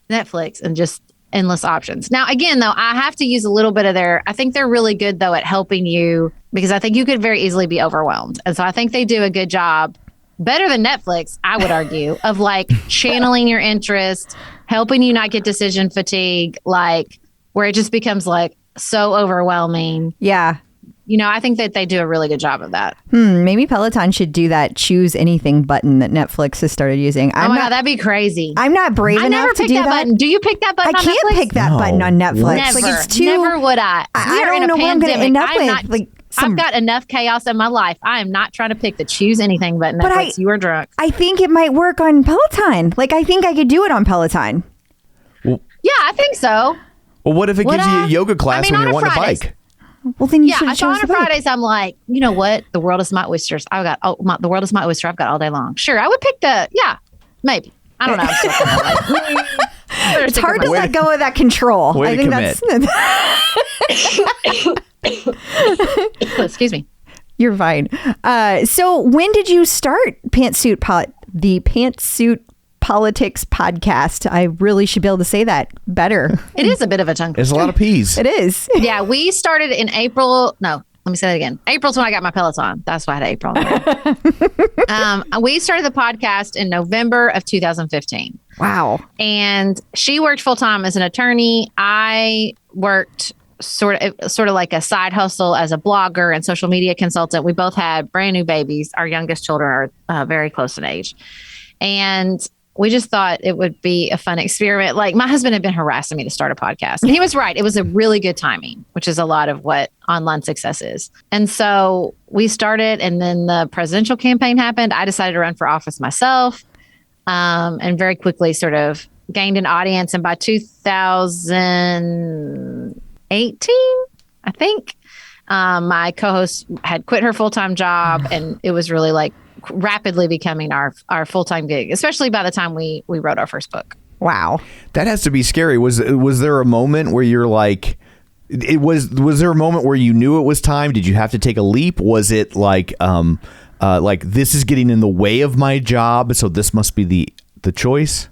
Netflix and just endless options. Now, again, though, I have to use a little bit of I think they're really good, though, at helping you because I think you could very easily be overwhelmed. And so I think they do a good job, better than Netflix, I would argue, of like channeling your interest, helping you not get decision fatigue, like where it just becomes like so overwhelming. Yeah. I think that they do a really good job of that. Maybe Peloton should do that choose anything button that Netflix has started using. God, that'd be crazy. I'm not brave enough to do that. Button. Do you pick that button I on can't Netflix? pick that button on Netflix. Never. Like it's too, never would I. I don't know what I'm going to end up with. I've got enough chaos in my life. I am not trying to pick the choose anything button. Netflix. You are drunk. I think it might work on Peloton. Like I think I could do it on Peloton. Yeah, I think so. Well, what if it gives you a yoga class when you're wanting a bike? Well, then you should so on Fridays, I'm like, you know what? The world is my oysters. The world is my oyster. I've got all day long. Sure, I would pick maybe. I don't know. It's hard to let go of that control. Way I to think commit. Excuse me. You're fine. So when did you start the Pantsuit Politics podcast? I really should be able to say that better. It is a bit of a tongue twister. It's a lot of P's. It is. Yeah, we started in April. No, let me say that again. April's when I got my Peloton. That's why I had April. We started the podcast in November of 2015. Wow. And she worked full time as an attorney. I worked sort of like a side hustle as a blogger and social media consultant. We both had brand new babies. Our youngest children are very close in age. And we just thought it would be a fun experiment. Like my husband had been harassing me to start a podcast, and he was right. It was a really good timing, which is a lot of what online success is. And so we started, and then the presidential campaign happened. I decided to run for office myself, and very quickly sort of gained an audience. And by 2018, I think, my co-host had quit her full-time job, and it was really like rapidly becoming our full-time gig, especially by the time we wrote our first book. Wow. That has to be scary. Was there a moment where you're like, was there a moment where you knew it was time? Did you have to take a leap? Was it like this is getting in the way of my job, so this must be the choice?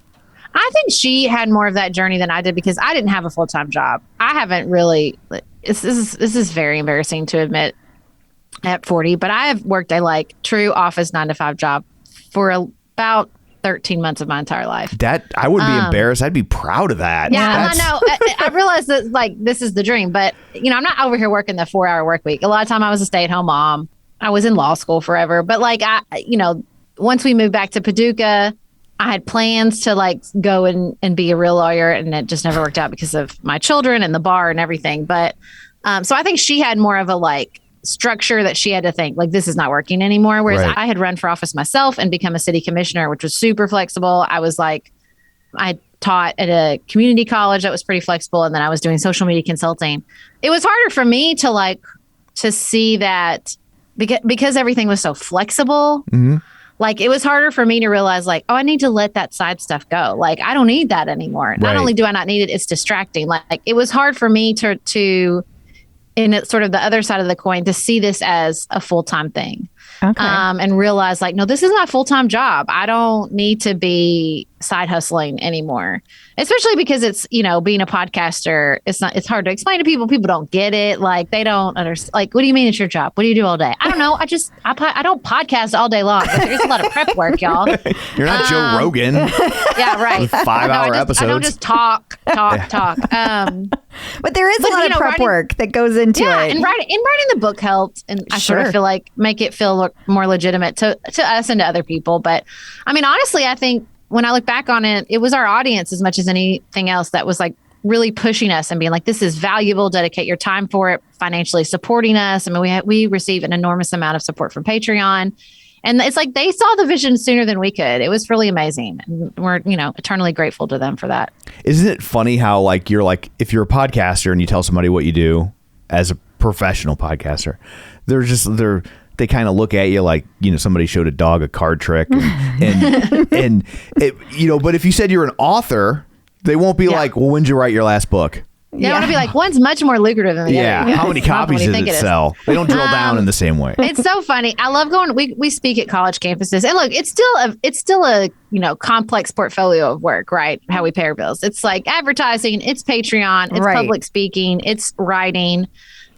I think she had more of that journey than I did because I didn't have a full-time job. I haven't really, this is very embarrassing to admit at 40, but I have worked a like true office 9-to-5 job for about 13 months of my entire life. That I wouldn't be embarrassed. I'd be proud of that. Yeah, I know. I realize that like this is the dream, but I'm not over here working the 4-hour work week. A lot of time I was a stay-at-home mom. I was in law school forever, but like once we moved back to Paducah, I had plans to like go and be a real lawyer, and it just never worked out because of my children and the bar and everything. But so I think she had more of a like structure that she had to think like this is not working anymore. Whereas I had run for office myself and become a city commissioner, which was super flexible. I taught at a community college that was pretty flexible, and then I was doing social media consulting. It was harder for me to see that because everything was so flexible. Mm-hmm. Like it was harder for me to realize like, oh, I need to let that side stuff go. Like I don't need that anymore. Right. Not only do I not need it, it's distracting. Like it was hard for me to in it, sort of the other side of the coin, to see this as a full-time thing. Okay. And realize like, no, this is my full-time job. I don't need to be side hustling anymore, especially because it's, being a podcaster, it's hard to explain to people. People don't get it. Like they don't understand. Like, what do you mean it's your job? What do you do all day? I don't know. I don't podcast all day long. There's a lot of prep work, y'all. You're not Joe Rogan. Yeah, right. With 5-hour episodes. I don't just talk. But there is a lot of prep work that goes into it. And writing the book helped, and I sort of feel like make it feel more legitimate to us and to other people. But I mean, honestly, I think when I look back on it, it was our audience as much as anything else that was like really pushing us and being like, this is valuable, dedicate your time for it, financially supporting us. I mean, we receive an enormous amount of support from Patreon. And it's like they saw the vision sooner than we could. It was really amazing. And we're, eternally grateful to them for that. Isn't it funny how like you're like, if you're a podcaster and you tell somebody what you do as a professional podcaster, they kind of look at you like, somebody showed a dog a card trick and it, but if you said you're an author, they won't be like, well, when did you write your last book? Yeah, I want to be like, one's much more lucrative than the other. Yeah, how many copies did it sell? They don't drill down in the same way. It's so funny. I love going. We speak at college campuses, and look, it's still a complex portfolio of work, right? How we pay our bills. It's like advertising, it's Patreon, it's public speaking, it's writing.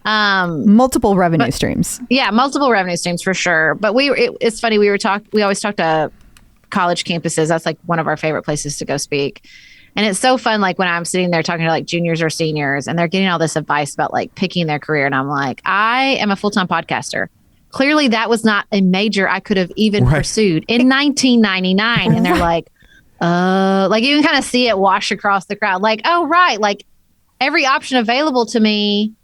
Multiple revenue streams. Yeah, multiple revenue streams for sure. But it's funny. We always talk to college campuses. That's like one of our favorite places to go speak. And it's so fun, like when I'm sitting there talking to like juniors or seniors and they're getting all this advice about like picking their career. And I'm like, I am a full-time podcaster. Clearly that was not a major I could have even pursued in 1999. And they're like, like you can kind of see it wash across the crowd. Like, oh, right. Like every option available to me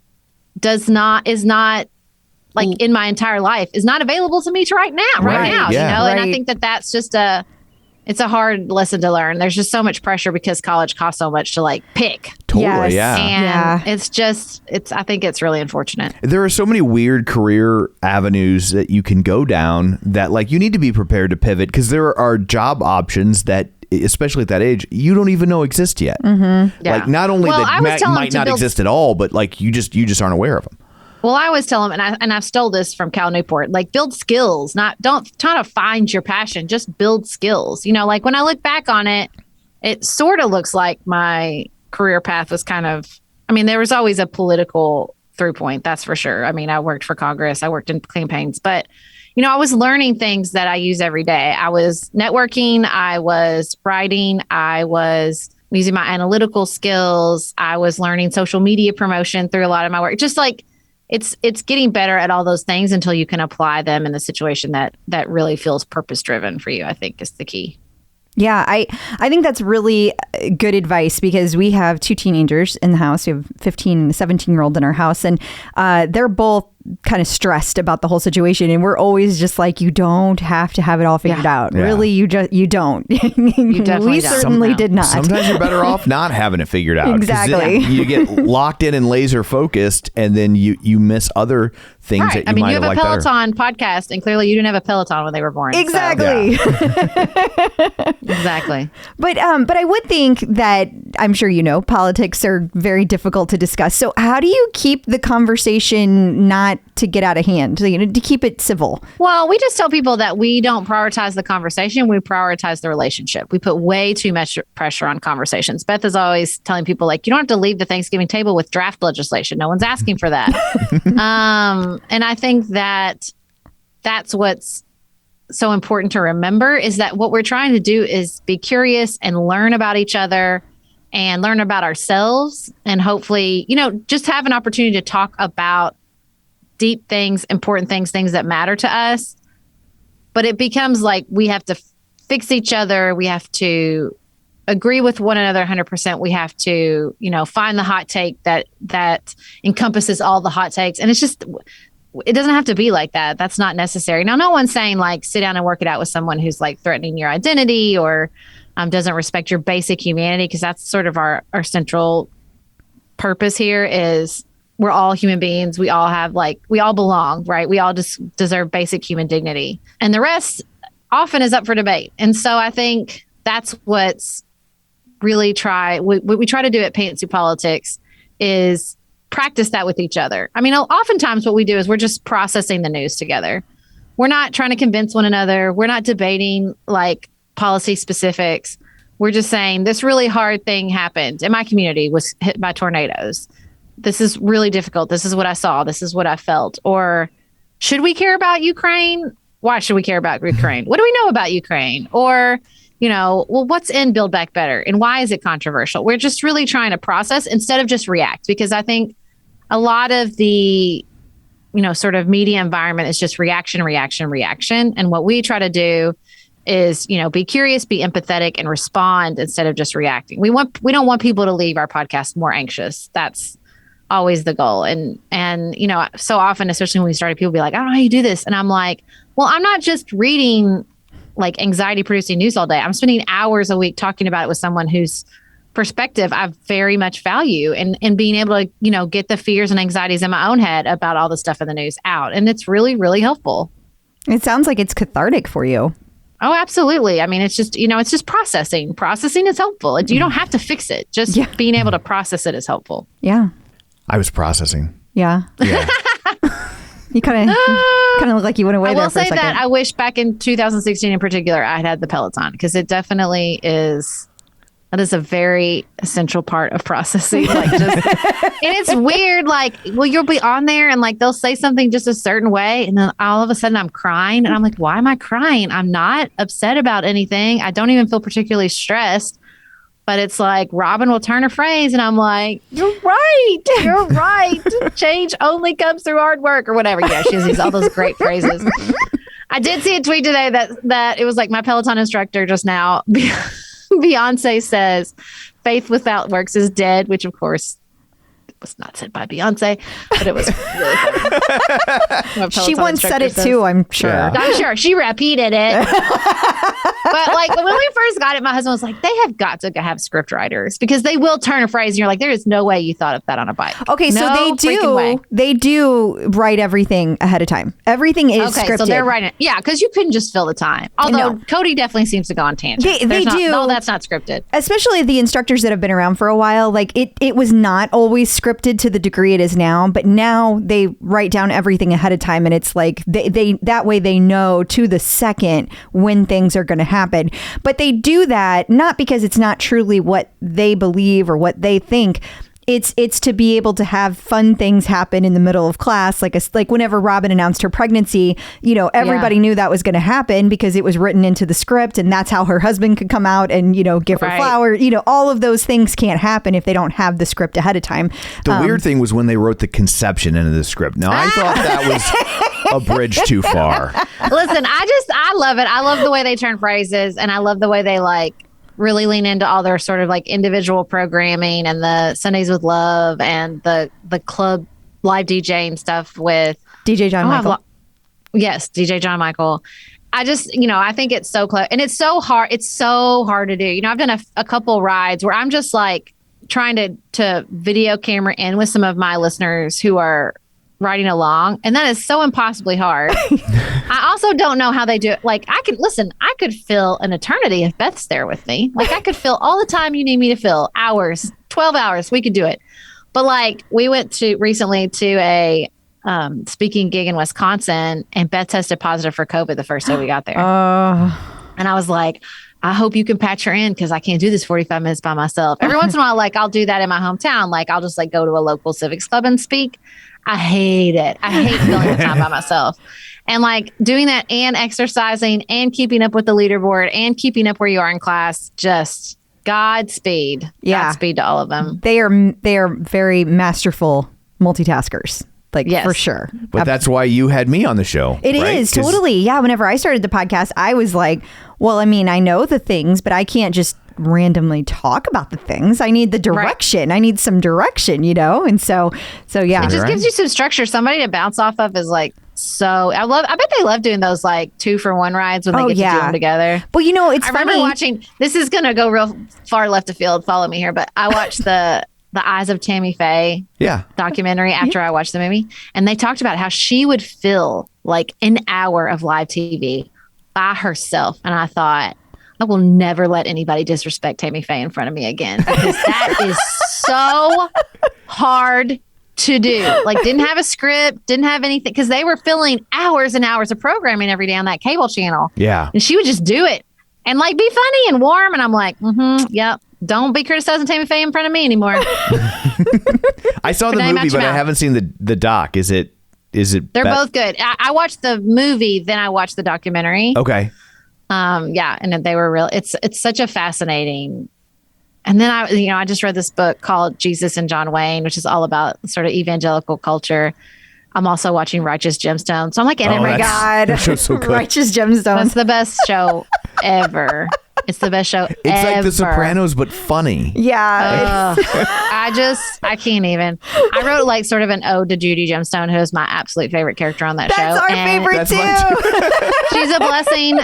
is not like in my entire life is not available to me right now, And I think that's just it's a hard lesson to learn. There's just so much pressure because college costs so much to like pick. Totally, And I think it's really unfortunate. There are so many weird career avenues that you can go down that like you need to be prepared to pivot because there are job options that, especially at that age, you don't even know exist yet. Mm-hmm. Like not only might not exist at all, but like you just aren't aware of them. Well, I always tell them, and I've stole this from Cal Newport, like build skills, don't try to find your passion, just build skills. Like when I look back on it, it sort of looks like my career path was there was always a political through point, that's for sure. I mean, I worked for Congress, I worked in campaigns, but I was learning things that I use every day. I was networking, I was writing, I was using my analytical skills, I was learning social media promotion through a lot of my work, just like, it's getting better at all those things until you can apply them in the situation that really feels purpose driven for you, I think is the key. Yeah, I think that's really good advice because we have two teenagers in the house. We have 15 and a 17-year-old in our house, and they're both kind of stressed about the whole situation. And we're always just like, you don't have to have it all figured out. Yeah. Really, you don't. You definitely we certainly did not. Sometimes you're better off not having it figured out. Exactly. You get locked in and laser focused, and then you miss other things that you might have liked better. You have a Peloton podcast, and clearly you didn't have a Peloton when they were born. Exactly. So. Yeah. Exactly. But I would think that, I'm sure politics are very difficult to discuss. So how do you keep the conversation not to get out of hand, to keep it civil? Well, we just tell people that we don't prioritize the conversation. We prioritize the relationship. We put way too much pressure on conversations. Beth is always telling people like, you don't have to leave the Thanksgiving table with draft legislation. No one's asking for that. And I think that's what's so important to remember is that what we're trying to do is be curious and learn about each other and learn about ourselves and hopefully, just have an opportunity to talk about deep things, important things that matter to us. But it becomes like we have to fix each other. We have to agree with one another 100%. We have to, find the hot take that encompasses all the hot takes. And it's just, it doesn't have to be like that. That's not necessary. Now, no one's saying like sit down and work it out with someone who's like threatening your identity or doesn't respect your basic humanity, because that's sort of our central purpose here is we're all human beings. We all have we all belong, right? We all just deserve basic human dignity. And the rest often is up for debate. And so I think that's what's really what we try to do at Pantsuit Politics is practice that with each other. I mean, oftentimes what we do is we're just processing the news together. We're not trying to convince one another. We're not debating like policy specifics. We're just saying this really hard thing happened in my community, was hit by tornadoes. This is really difficult. This is what I saw. This is what I felt. Or should we care about Ukraine? Why should we care about Ukraine? What do we know about Ukraine? Or, well, what's in Build Back Better and why is it controversial? We're just really trying to process instead of just react, because I think a lot of the, sort of media environment is just reaction. And what we try to do is, be curious, be empathetic, and respond instead of just reacting. We don't want people to leave our podcast more anxious. That's always the goal. And so often, especially when we started, people be like, I don't know how you do this. And I'm like, well, I'm not just reading like anxiety producing news all day. I'm spending hours a week talking about it with someone whose perspective I very much value, and being able to, get the fears and anxieties in my own head about all the stuff in the news out. And it's really, really helpful. It sounds like it's cathartic for you. Oh, absolutely. I mean, it's just, it's just processing. Processing is helpful. You don't have to fix it. Just being able to process it is helpful. Yeah. I was processing. Yeah. You kind of look like you went away. I there will for a say second. that I wish back in 2016 in particular, I had the Peloton, because it definitely is. That is a very essential part of processing. And it's weird. Like, well, you'll be on there and like they'll say something just a certain way, and then all of a sudden I'm crying, and I'm like, why am I crying? I'm not upset about anything. I don't even feel particularly stressed. But it's like Robin will turn a phrase, and I'm like, you're right. Change only comes through hard work, or whatever. Yeah, she has all those great phrases. I did see a tweet today that it was like my Peloton instructor just now. Beyonce says, faith without works is dead, which of course was not said by Beyonce, but it was really funny. She once said it too, I'm sure. Yeah. I'm sure she repeated it. But like when we first got it, my husband was like, they have got to have script writers, because they will turn a phrase and you're like, there is no way you thought of that on a bike. Okay, so they do write everything ahead of time. Everything is scripted. So they're writing it. Yeah, because you couldn't just fill the time. Although Cody definitely seems to go on tangents. They do. No, that's not scripted. Especially the instructors that have been around for a while. Like it was not always scripted to the degree it is now, but now they write down everything ahead of time, and it's like they that way they know to the second when things are going to happen. But they do that not because it's not truly what they believe or what they think. It's to be able to have fun things happen in the middle of class, like whenever Robin announced her pregnancy, everybody knew that was going to happen because it was written into the script, and that's how her husband could come out and give her flowers. All of those things can't happen if they don't have the script ahead of time. The weird thing was when they wrote the conception into the script. Now I thought that was a bridge too far. Listen, I love it. I love the way they turn phrases, and I love the way they really lean into all their sort of like individual programming and the Sundays with Love and the club live DJing stuff with DJ John Michael. Yes, DJ John Michael. I just, I think it's so close, and it's so hard. It's so hard to do. I've done a couple rides where I'm just like trying to video camera in with some of my listeners who are riding along, and that is so impossibly hard. I also don't know how they do it. Like, I could fill an eternity if Beth's there with me. Like, I could fill all the time you need me to fill, hours, 12 hours, we could do it. But like, we went recently to a speaking gig in Wisconsin, and Beth tested positive for COVID the first day we got there. And I was like, I hope you can patch her in, because I can't do this 45 minutes by myself. Every once in a while, like, I'll do that in my hometown. Like, I'll just go to a local civics club and speak. I hate it. I hate filling the time by myself. And like doing that and exercising and keeping up with the leaderboard and keeping up where you are in class, just Godspeed. Yeah. Godspeed to all of them. They are very masterful multitaskers. Yes. For sure. But that's why you had me on the show. It is totally. Yeah. Whenever I started the podcast, I was like, well, I mean, I know the things, but I can't just randomly talk about the things. I need the direction. I need some direction, and so yeah. It just gives you some structure. Somebody to bounce off of is like, so I bet they love doing those 2-for-1 rides when they get to do them together. Well, it's I funny. remember watching, this is going to go real far left of field. Follow me here. But I watched the Eyes of Tammy Faye documentary after I watched the movie. And they talked about how she would fill an hour of live TV by herself. And I thought, I will never let anybody disrespect Tammy Faye in front of me again, because that is so hard to do. Didn't have a script, didn't have anything, because they were filling hours and hours of programming every day on that cable channel. Yeah. And she would just do it and be funny and warm. And I'm like, yep. Don't be criticizing Tammy Faye in front of me anymore. I saw the movie, but I haven't seen the doc. Is it? They're both good. I watched the movie, then I watched the documentary. Okay. Yeah, and they were real. It's such a fascinating. And then I just read this book called Jesus and John Wayne, which is all about sort of evangelical culture. I'm also watching Righteous Gemstones. So I'm like, oh my God. That show's so good. Righteous Gemstones. That's the best show ever. It's the best show It's ever. like The Sopranos, but funny. Yeah. I can't even. I wrote like sort of an ode to Judy Gemstone, who is my absolute favorite character on that show. That's our favorite too. She's a blessing.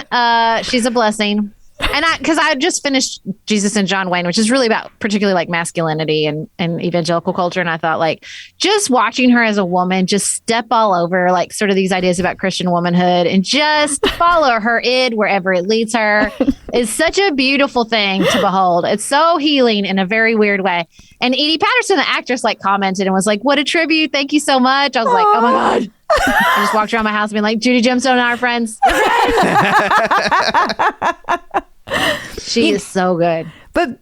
She's a blessing. And because I just finished Jesus and John Wayne, which is really about particularly like masculinity and evangelical culture. And I thought like just watching her as a woman, just step all over like sort of these ideas about Christian womanhood and just follow her id wherever it leads her is such a beautiful thing to behold. It's so healing in a very weird way. And Edie Patterson, the actress, like commented and was like, what a tribute. Thank you so much. I was like, oh my God. I just walked around my house being like, Judy Gemstone and our friends. She is so good. But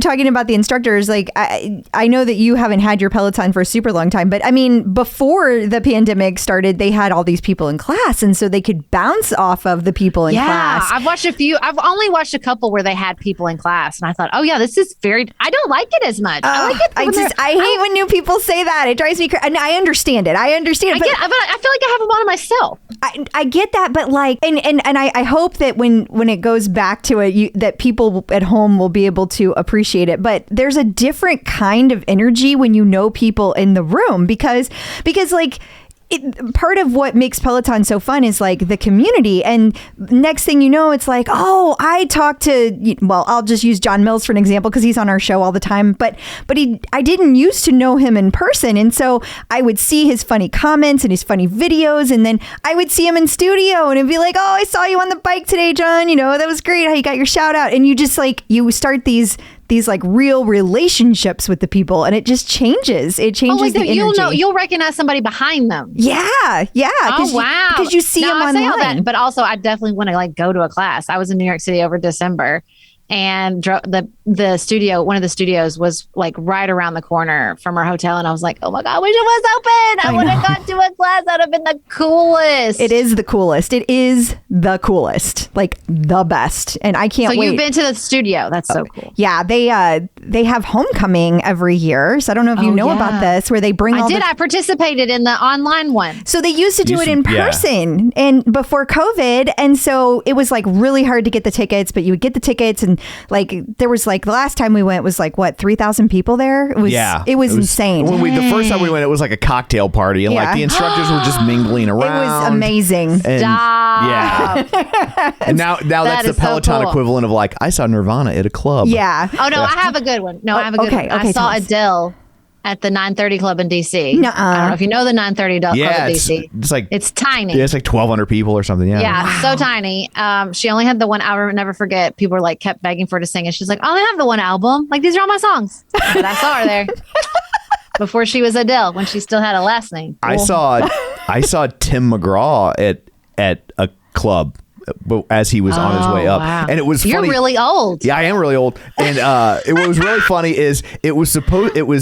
talking about the instructors, like I know that you haven't had your Peloton for a super long time, but I mean, before the pandemic started, they had all these people in class, and so they could bounce off of the people in class. I've watched a few. I've only watched a couple where they had people in class, and I thought, oh yeah, this is very. I don't like it as much. I like it. I hate when new people say that. It drives me crazy. And I understand it. But I feel like I have them on myself. I get that, but like, and I hope that when it goes back to it, that people at home will be able to appreciate it. But there's a different kind of energy when you know people in the room because like part of what makes Peloton so fun is like the community. And next thing you know, it's like, oh, I talked to, well, I'll just use John Mills for an example because he's on our show all the time. But I didn't used to know him in person. And so I would see his funny comments and his funny videos. And then I would see him in studio and it'd be like, oh, I saw you on the bike today, John. That was great how you got your shout out. And you just like, you start these like real relationships with the people, and it just changes. It changes the energy. You'll recognize somebody behind them. Yeah. Oh wow! Because you see them online. I say all that, but also I definitely want to like go to a class. I was in New York City over December, and the studio, one of the studios, was like right around the corner from our hotel, and I was like, oh my God, I wish it was open. I would have gone to a class. That would have been the coolest. It is the coolest. It is the coolest, like the best, and I can't wait. So you've been to the studio? That's so cool. Yeah, they have homecoming every year. So I don't know if you know about this, where they bring. I participated in the online one. So they used to do it in person, and before COVID, and so it was like really hard to get the tickets, but you would get the tickets, and like there was like the last time we went was like what 3,000 people there. It was insane. When the first time we went, it was like a cocktail party, and like the instructors were just mingling around. It was amazing. Stop. Yeah. And now that's the Peloton equivalent of like I saw Nirvana at a club. Yeah. Oh no, I have a good one. I have a good one. I saw Adele at the 930 Club in DC. I don't know if you know the 930 Club in DC. It's tiny. Yeah, it's like 1,200 people or something. Yeah, so tiny. She only had the one album. I'll never forget. People were like kept begging for her to sing it. She's like, I only have the one album. Like these are all my songs. But I saw her there before she was Adele, when she still had a last name. I saw Tim McGraw at a club as he was on his way up. Wow. And it was funny. You're really old. Yeah, I am really old. And what was really funny is it was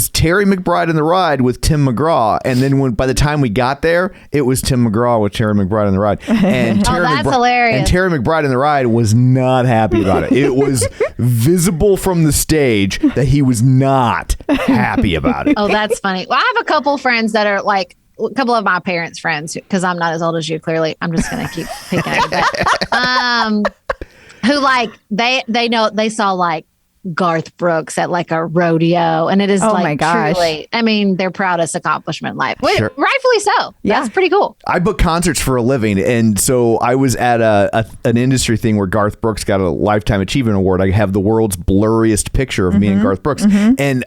Terry McBride in the ride with Tim McGraw, and then by the time we got there, it was Tim McGraw with Terry McBride in the ride. And that's hilarious. And Terry McBride in the ride was not happy about it. It was visible from the stage that he was not happy about it. Oh, that's funny. Well, I have a couple friends that are like a couple of my parents' friends, because I'm not as old as you, clearly. I'm just going to keep picking at you. Who like, they saw like Garth Brooks at like a rodeo, and it is like, my gosh, truly, I mean, their proudest accomplishment in life. Sure. Rightfully so. Yeah. That's pretty cool. I book concerts for a living, and so I was at an industry thing where Garth Brooks got a Lifetime Achievement Award. I have the world's blurriest picture of me and Garth Brooks. And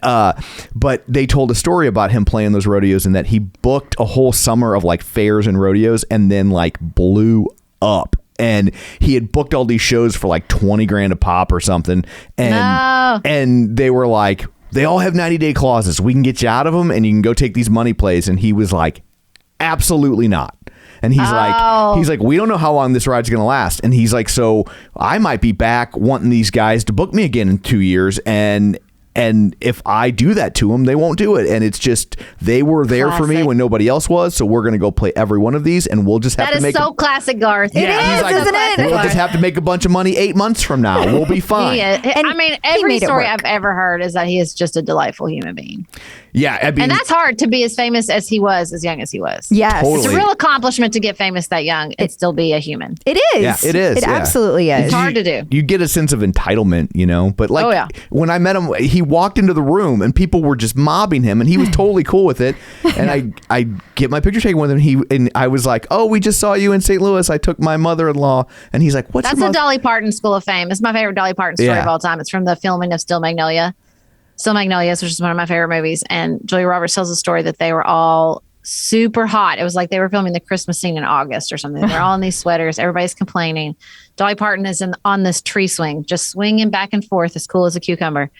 but they told a story about him playing those rodeos, and that he booked a whole summer of like fairs and rodeos, and then like blew up. And he had booked all these shows for like $20,000 a pop or something. And they were like, they all have 90-day clauses. We can get you out of them, and you can go take these money plays. And he was like, absolutely not. And he's like, we don't know how long this ride's going to last. And he's like, so I might be back wanting these guys to book me again in 2 years. And And if I do that to them, they won't do it. And it's just, they were there for me Classic. when nobody else was. So we're going to go play every one of these and we'll just have That to is make so classic, Garth. It is, he's like, isn't it? we'll just have to make a bunch of money 8 months from now. We'll be fine. I mean, he every made it story work. I've ever heard is that he is just a delightful human being. Yeah. I mean, And that's hard to be as famous as he was, as young as he was. Yes. Totally. It's a real accomplishment to get famous that young and still be a human. It is. Yeah, it is, It yeah. absolutely is. It's hard to do. You get a sense of entitlement, you know, but like Oh, yeah. when I met him, he walked into the room and people were just mobbing him and he was totally cool with it. And I get my picture taken with him and I was like, oh, we just saw you in St. Louis. I took my mother-in-law and he's like, what's That's your the Dolly Parton School of Fame. It's my favorite Dolly Parton story Yeah. of all time. It's from the filming of Still Magnolias, which is one of my favorite movies. And Julia Roberts tells a story that they were all super hot. It was like they were filming the Christmas scene in August or something. They're all in these sweaters. Everybody's complaining. Dolly Parton is on this tree swing, just swinging back and forth, as cool as a cucumber.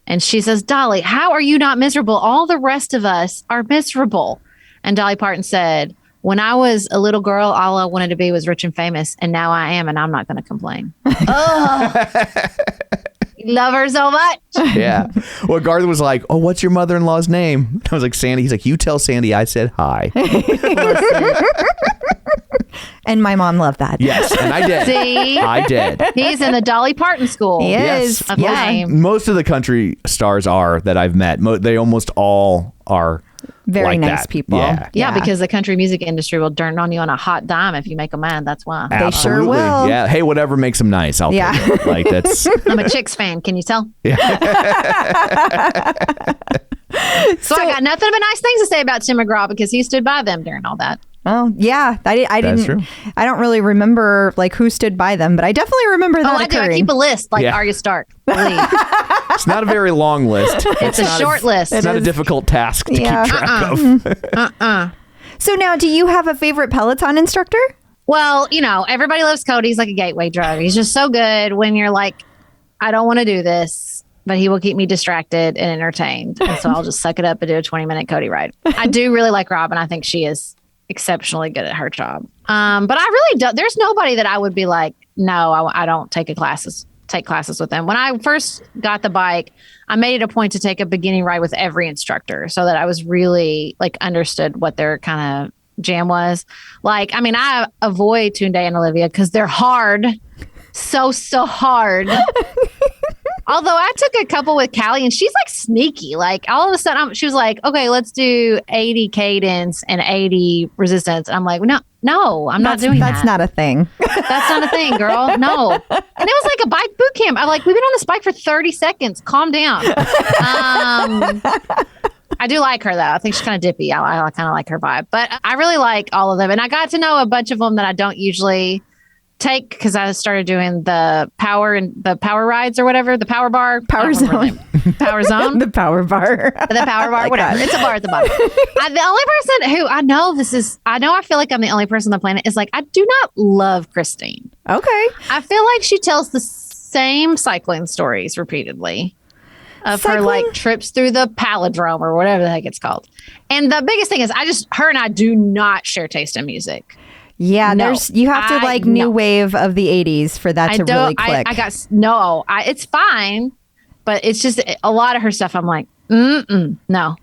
And she says, Dolly, how are you not miserable? All the rest of us are miserable. And Dolly Parton said, when I was a little girl, all I wanted to be was rich and famous. And now I am, and I'm not going to complain. Love her so much. Yeah. Well, Garth was like, oh, what's your mother-in-law's name? I was like, Sandy. He's like, you tell Sandy I said hi. And my mom loved that. Yes. And I did. See? I did. He's in the Dolly Parton school. He Yes. is. Of Yeah. fame. Most of the country stars are that I've met. They almost all are Very like nice that. people. Yeah. Yeah, because the country music industry will turn on you on a hot dime if you make them mad. That's why. They sure Absolutely. will. Yeah. Hey, whatever makes them nice. I'll Yeah. take it. Like that's I'm a Chicks fan. Can you tell? So I got nothing but nice things to say about Tim McGraw because he stood by them during all that. Oh yeah, I That's didn't. true. I don't really remember like who stood by them, but I definitely remember that Oh, I do. I occurring. keep a list like Yeah. Arya Stark. Believe. it's not a very long list. It's a not short list. It's not a difficult task to Yeah. keep track of. So now, do you have a favorite Peloton instructor? Well, you know, everybody loves Cody. He's like a gateway drug. He's just so good when you're like, I don't want to do this, but he will keep me distracted and entertained. And so I'll just suck it up and do a 20-minute Cody ride. I do really like Robin. I think she is exceptionally good at her job. But I really don't. There's nobody that I would be like, no, I don't take classes with them. When I first got the bike, I made it a point to take a beginning ride with every instructor so that I was really like understood what their kind of jam was. Like, I mean, I avoid Tunde and Olivia because they're hard. So hard. Although I took a couple with Callie and she's like sneaky. Like all of a sudden she was like, okay, let's do 80 cadence and 80 resistance. I'm like, no, I'm not doing that. That's not a thing. That's not a thing, girl. No. And it was like a bike boot camp. I'm like, we've been on this bike for 30 seconds. Calm down. I do like her though. I think she's kind of dippy. I kind of like her vibe, but I really like all of them. And I got to know a bunch of them that I don't usually take because I started doing the power rides or whatever, the power bar, Power zone. Power zone, The power bar. the power bar, whatever. It's a bar at the bottom. The only person who I feel like I'm the only person on the planet is like, I do not love Christine. Okay. I feel like she tells the same cycling stories repeatedly of her like trips through the palindrome or whatever the heck it's called. And the biggest thing is her and I do not share taste in music. Yeah, No. you have to like new no. wave of the 80s for that to really click. It's fine, but it's just a lot of her stuff. I'm like, no.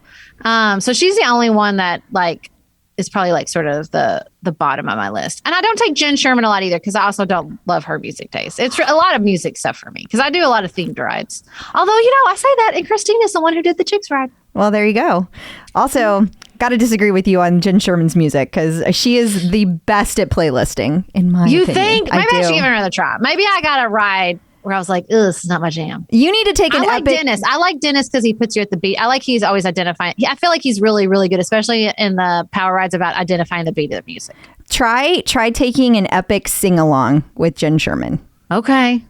So she's the only one that like is probably like sort of the bottom of my list. And I don't take Jenn Sherman a lot either because I also don't love her music taste. It's a lot of music stuff for me because I do a lot of themed rides. Although, I say that and Christine is the one who did the Chicks ride. Well, there you go. Also, got to disagree with you on Jenn Sherman's music because she is the best at playlisting, in my opinion. You think? Maybe I should do. give her another try. Maybe I got a ride where I was like, this is not my jam. You need to take an I like epic. Dennis. I like Dennis because he puts you at the beat. I like he's always identifying. I feel like he's really, really good, especially in the power rides about identifying the beat of the music. Try taking an epic sing along with Jenn Sherman. Okay.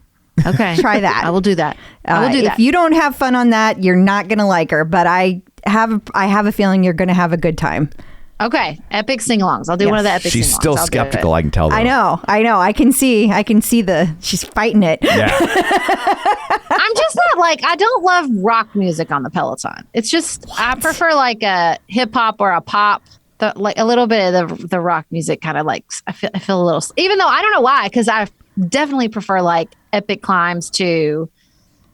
Try that. I will do that. If you don't have fun on that, you're not gonna like her. But I have a feeling you're gonna have a good time. Okay. Epic sing-alongs. I'll do one of the epic She's sing-alongs. still I'll do skeptical. it. I can tell. Though. I know. I can see she's fighting it. Yeah. I'm just not like, I don't love rock music on the Peloton. It's just, I prefer like a hip hop or a pop. Like a little bit of the rock music kind of like, I feel a little, even though I don't know why, because I definitely prefer like epic climbs to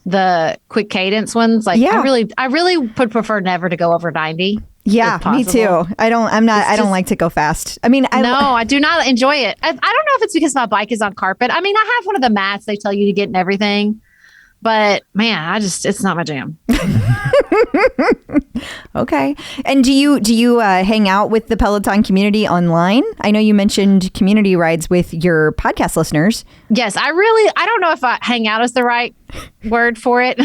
the quick cadence ones. Like Yeah. I really would prefer never to go over 90. Yeah, if me possible. too. I don't like to go fast. I mean, No, I do not enjoy it. I don't know if it's because my bike is on carpet. I mean, I have one of the mats they tell you to get and everything, but man, it's not my jam. Okay. And do you hang out with the Peloton community online? I know you mentioned community rides with your podcast listeners. Yes, I don't know if hang out is the right word for it.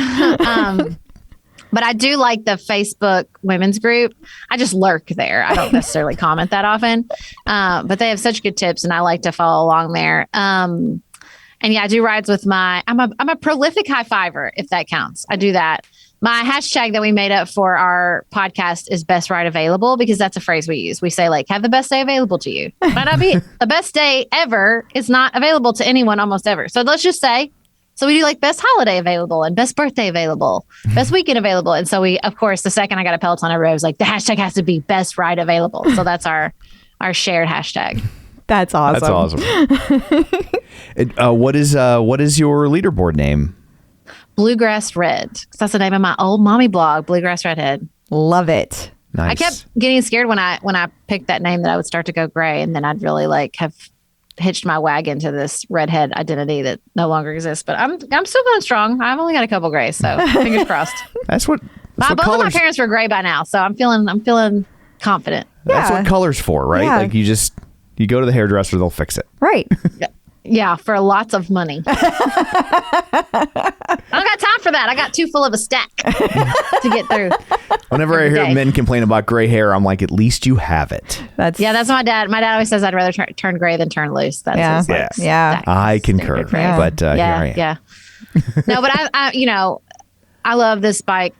But I do like the Facebook women's group. I just lurk there. I don't necessarily comment that often. But they have such good tips and I like to follow along there. And yeah, I do rides with I'm a prolific high fiver, if that counts. I do that. My hashtag that we made up for our podcast is best ride available, because that's a phrase we use. We say like, have the best day available to you. Might not be the best day ever is not available to anyone almost ever. So let's just say, so we do like best holiday available and best birthday available, best weekend available. And so we, of course, the second I got a Peloton, I was like, the hashtag has to be best ride available. So that's our shared hashtag. That's awesome. That's awesome. What is your leaderboard name? Bluegrass Red. That's the name of my old mommy blog, Bluegrass Redhead. Love it. Nice. I kept getting scared when I picked that name that I would start to go gray, and then I'd really like have hitched my wagon to this redhead identity that no longer exists. But I'm still going strong. I've only got a couple grays, so fingers crossed. That's what Both colors, of my parents were gray by now, so I'm feeling confident. That's Yeah. what color's for, right? Yeah. Like you go to the hairdresser, they'll fix it. Right. Yeah, for lots of money. I don't got time for that. I got too full of a stack to get through. Whenever I Every hear day. men complain about gray hair, I'm like, at least you have it. That's That's my dad. My dad always says I'd rather turn gray than turn loose. That's Yeah. his, like, Yes. Yeah. stack I concur. standard phrase. Yeah. But here I am. Yeah. No, but I love this bike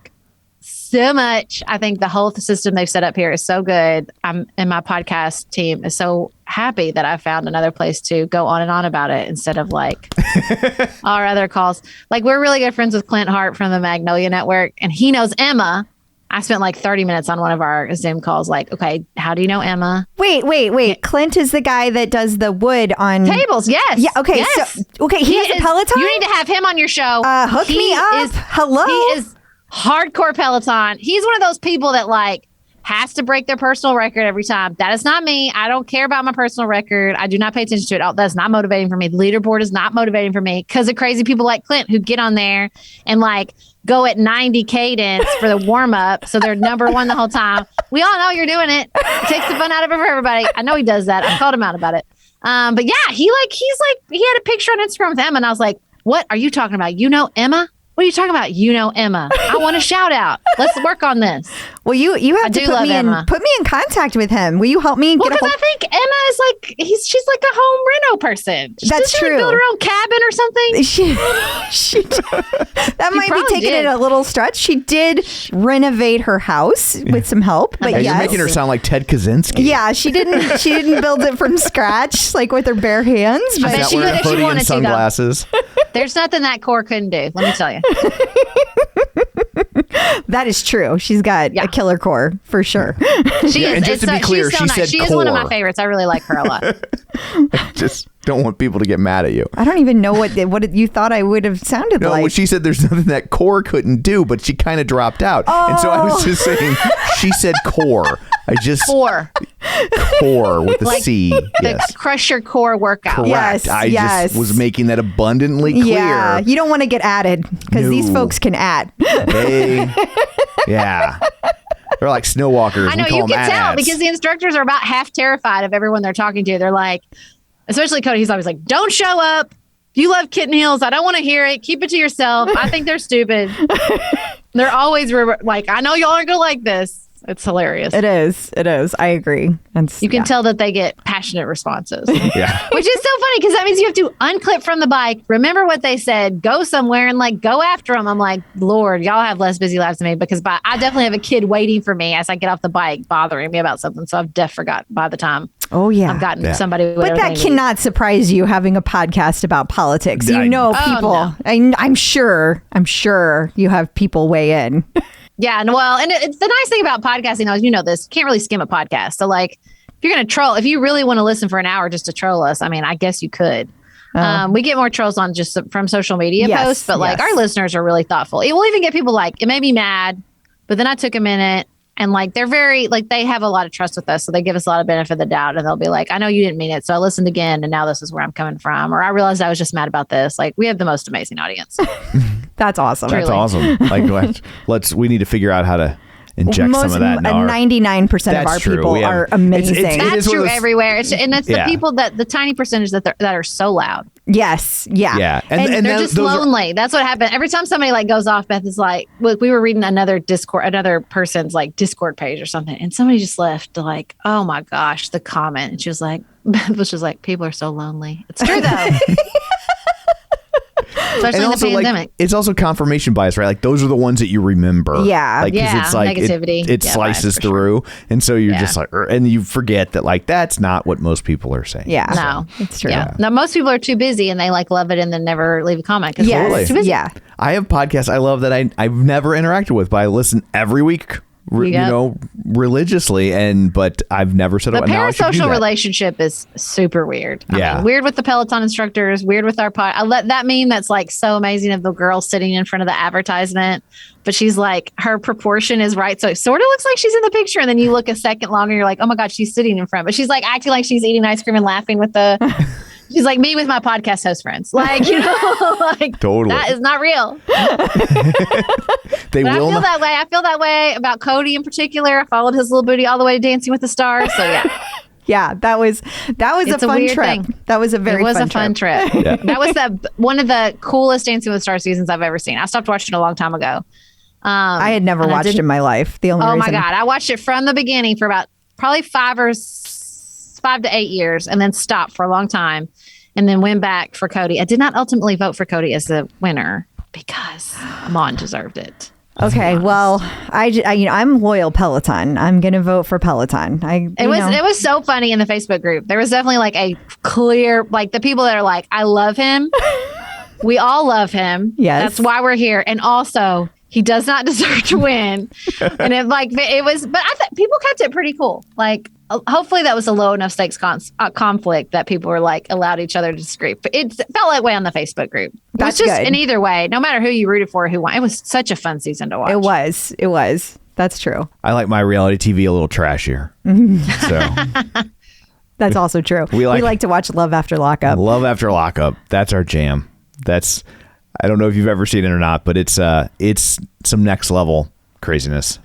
so much. I think the whole system they've set up here is so good. And my podcast team is so happy that I found another place to go on and on about it instead of like our other calls. Like, we're really good friends with Clint Hart from the Magnolia Network, and he knows Emma. I spent like 30 minutes on one of our Zoom calls. Like, okay, how do you know Emma? Wait. Clint is the guy that does the wood on Tables, yes. Yeah. Okay. Yes. So he has a Peloton. You need to have him on your show. Hook me up. Hello. He is hardcore Peloton. He's one of those people that like has to break their personal record every time. That is not me. I don't care about my personal record. I do not pay attention to it. Oh, that's not motivating for me. The leaderboard is not motivating for me because of crazy people like Clint who get on there and like go at 90 cadence for the warm up. So they're number one the whole time. We all know you're doing it. It takes the fun out of it for everybody. I know he does that. I called him out about it. But yeah, he had a picture on Instagram with Emma, and I was like, what are you talking about? You know Emma? What are you talking about? You know Emma. I want a shout out. Let's work on this. Well, you have to put me in contact with him. Will you help me Well, get a because hold? I think Emma is like she's like a home reno person. That's Did she true. like build her own cabin or something? She that might be probably taking did. it a little stretch. She did renovate her house with some help, but Yeah, yes. you're making her sound like Ted Kaczynski. Yeah, she didn't build it from scratch, like with her bare hands. I But bet Not she wearing would a if she hoodie wanted and to, though. sunglasses. There's nothing that core couldn't do. Let me tell you. that is true. She's got a killer core for sure. She Yeah, is. and just to be clear, she's so she nice. said She is one of my core. favorites. I really like her a lot. Just don't want people to get mad at you. I don't even know what you thought I would have sounded No, like. she said there's nothing that core couldn't do, but she kind of dropped out. And so I was just saying, she said core. Core with the Like C. the Yes. crush your core workout. Correct. Yes, I yes. just was making that abundantly clear. Yeah, you don't want to get added because these No. folks can add. Yeah. They're like snow walkers. I know, We call you them can tell ads. because the instructors are about half terrified of everyone they're talking to. They're like, especially Cody, he's always like, don't show up. If you love kitten heels, I don't want to hear it. Keep it to yourself. I think they're stupid. They're always like, I know y'all aren't going to like this. It's hilarious. It is. I agree. You can tell that they get passionate responses. Yeah. Which is so funny because that means you have to unclip from the bike, remember what they said, go somewhere and like go after them. I'm like, Lord, y'all have less busy lives than me because I definitely have a kid waiting for me as I get off the bike bothering me about something. So I've forgot by the time Oh yeah. I've gotten Yeah. somebody. But that cannot surprise you having a podcast about politics. You I- know Oh, people. no. I'm sure you have people weigh in. Yeah. And well, and it's the nice thing about podcasting though, is you know this, you can't really skim a podcast. So like if you're going to troll, if you really want to listen for an hour just to troll us, I mean, I guess you could. We get more trolls on just from social media Yes, posts, but like yes. our listeners are really thoughtful. It will even get people like, it made me mad, but then I took a minute. And like they're very like they have a lot of trust with us, so they give us a lot of benefit of the doubt, and they'll be like, "I know you didn't mean it, so I listened again, and now this is where I'm coming from," or "I realized I was just mad about this." Like we have the most amazing audience. That's awesome. That's Truly. awesome. Like we need to figure out how to inject some of that in our 99% of That's our true. people We have- are amazing. It That's is one of true those- everywhere. It's the Yeah. people the tiny percentage that are so loud. Yes. Yeah. Yeah. And they're just those are- lonely. That's what happened. Every time somebody like goes off, Beth is like, look, we were reading another person's like Discord page or something. And somebody just left like, oh my gosh, the comment. And she was like, Beth was just like, people are so lonely. It's true though. Especially and in also, the pandemic. like, it's also confirmation bias, right? Like those are the ones that you remember. Yeah. Like, 'cause Yeah, it's like negativity. It Yeah, slices bias for sure. through, and so you're Yeah. just like, and you forget that like that's not what most people are saying. Yeah. No, It's true. Yeah. Now most people are too busy and they like love it and then never leave a comment because Yes. they're too busy. Yeah. I have podcasts I love that I've never interacted with, but I listen every week. Yep. Religiously, but I've never said The now I should do parasocial that. relationship is super weird. I Yeah. mean, weird with the Peloton instructors, weird with our pod. I let that meme that's like so amazing of the girl sitting in front of the advertisement, but she's like, her proportion is right. So it sort of looks like she's in the picture. And then you look a second longer, you're like, oh my God, she's sitting in front. But she's like acting like she's eating ice cream and laughing with the, she's like me with my podcast host friends. Like, you know, like Totally. that is not real. They But I will feel not. that way. I feel that way about Cody in particular. I followed his little booty all the way to Dancing with the Stars. So yeah. Yeah. That was It's a a fun weird trip. thing. That was a very It was a fun trip. Yeah. That was one of the coolest Dancing with the Stars seasons I've ever seen. I stopped watching a long time ago. I had never and I watched didn't- in my life. The only Oh my reason. God. I watched it from the beginning for about probably 5 to 8 years and then stopped for a long time and then went back for Cody. I did not ultimately vote for Cody as the winner because Amon deserved it. Okay, well, I'm loyal Peloton. I'm gonna vote for Peloton. It was so funny in the Facebook group. There was definitely like a clear, like the people that are like, I love him. We all love him. Yes. That's why we're here. And also, he does not deserve to win. And it was, but I think people kept it pretty cool. Like, hopefully that was a low enough stakes conflict that people were like allowed each other to disagree. But it felt that way on the Facebook group. It That's was just, good. in either way, no matter who you rooted for, who won, it was such a fun season to watch. It was. That's true. I like my reality TV a little trashier. So That's also true. We We like- like to watch Love After Lockup. Love After Lockup. That's our jam. I don't know if you've ever seen it or not, but it's some next level craziness.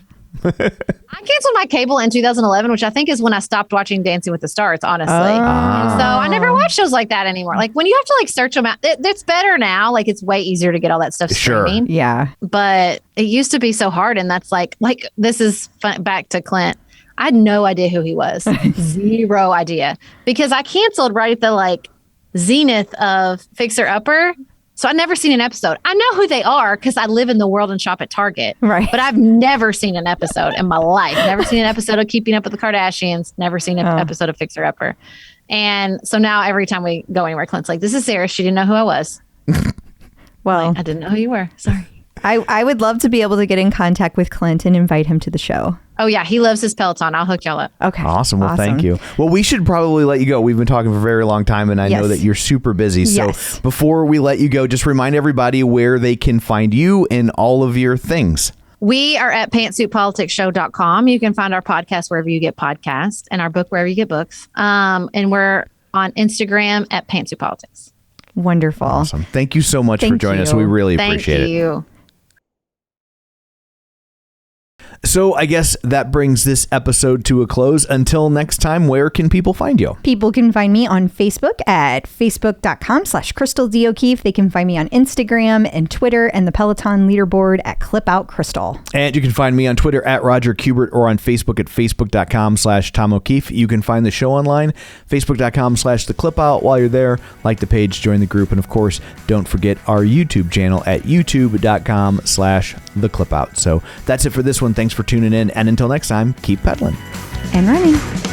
I canceled my cable in 2011, which I think is when I stopped watching Dancing with the Stars, honestly. Oh. And so I never watch shows like that anymore. Like when you have to like search them out, it's better now. Like it's way easier to get all that stuff Sure. streaming. Yeah. But it used to be so hard. And that's like this is fun, back to Clint. I had no idea who he was. Zero idea. Because I canceled right at the like zenith of Fixer Upper. So I've never seen an episode. I know who they are because I live in the world and shop at Target. Right. But I've never seen an episode in my life. Never seen an episode of Keeping Up with the Kardashians. Never seen an episode of Fixer Upper. And so now every time we go anywhere, Clint's like, this is Sarah. She didn't know who I was. Well, I didn't know who you were. Sorry. I would love to be able to get in contact with Clint and invite him to the show. Oh, yeah. He loves his Peloton. I'll hook y'all up. Okay. Awesome. Well, thank you. Well, we should probably let you go. We've been talking for a very long time, and I know Yes. that you're super busy. So Yes. before we let you go, just remind everybody where they can find you and all of your things. We are at pantsuitpoliticsshow.com. You can find our podcast wherever you get podcasts and our book wherever you get books. And we're on Instagram at pantsuitpolitics. Wonderful. Awesome. Thank you so much for Thank joining us. you. We really Thank appreciate it. you. So I guess that brings this episode to a close. Until next time, where can people find you? People can find me on Facebook at facebook.com/Crystal D. O'Keefe. They can find me on Instagram and Twitter and the Peloton leaderboard at ClipOutCrystal. And you can find me on Twitter at Roger Kubert or on Facebook at facebook.com/Tom O'Keefe. You can find the show online, facebook.com/theclipout. While you're there, like the page, join the group. And of course, don't forget our YouTube channel at youtube.com/theclipout. So that's it for this one. Thanks for tuning in. And until next time, keep pedaling. And running.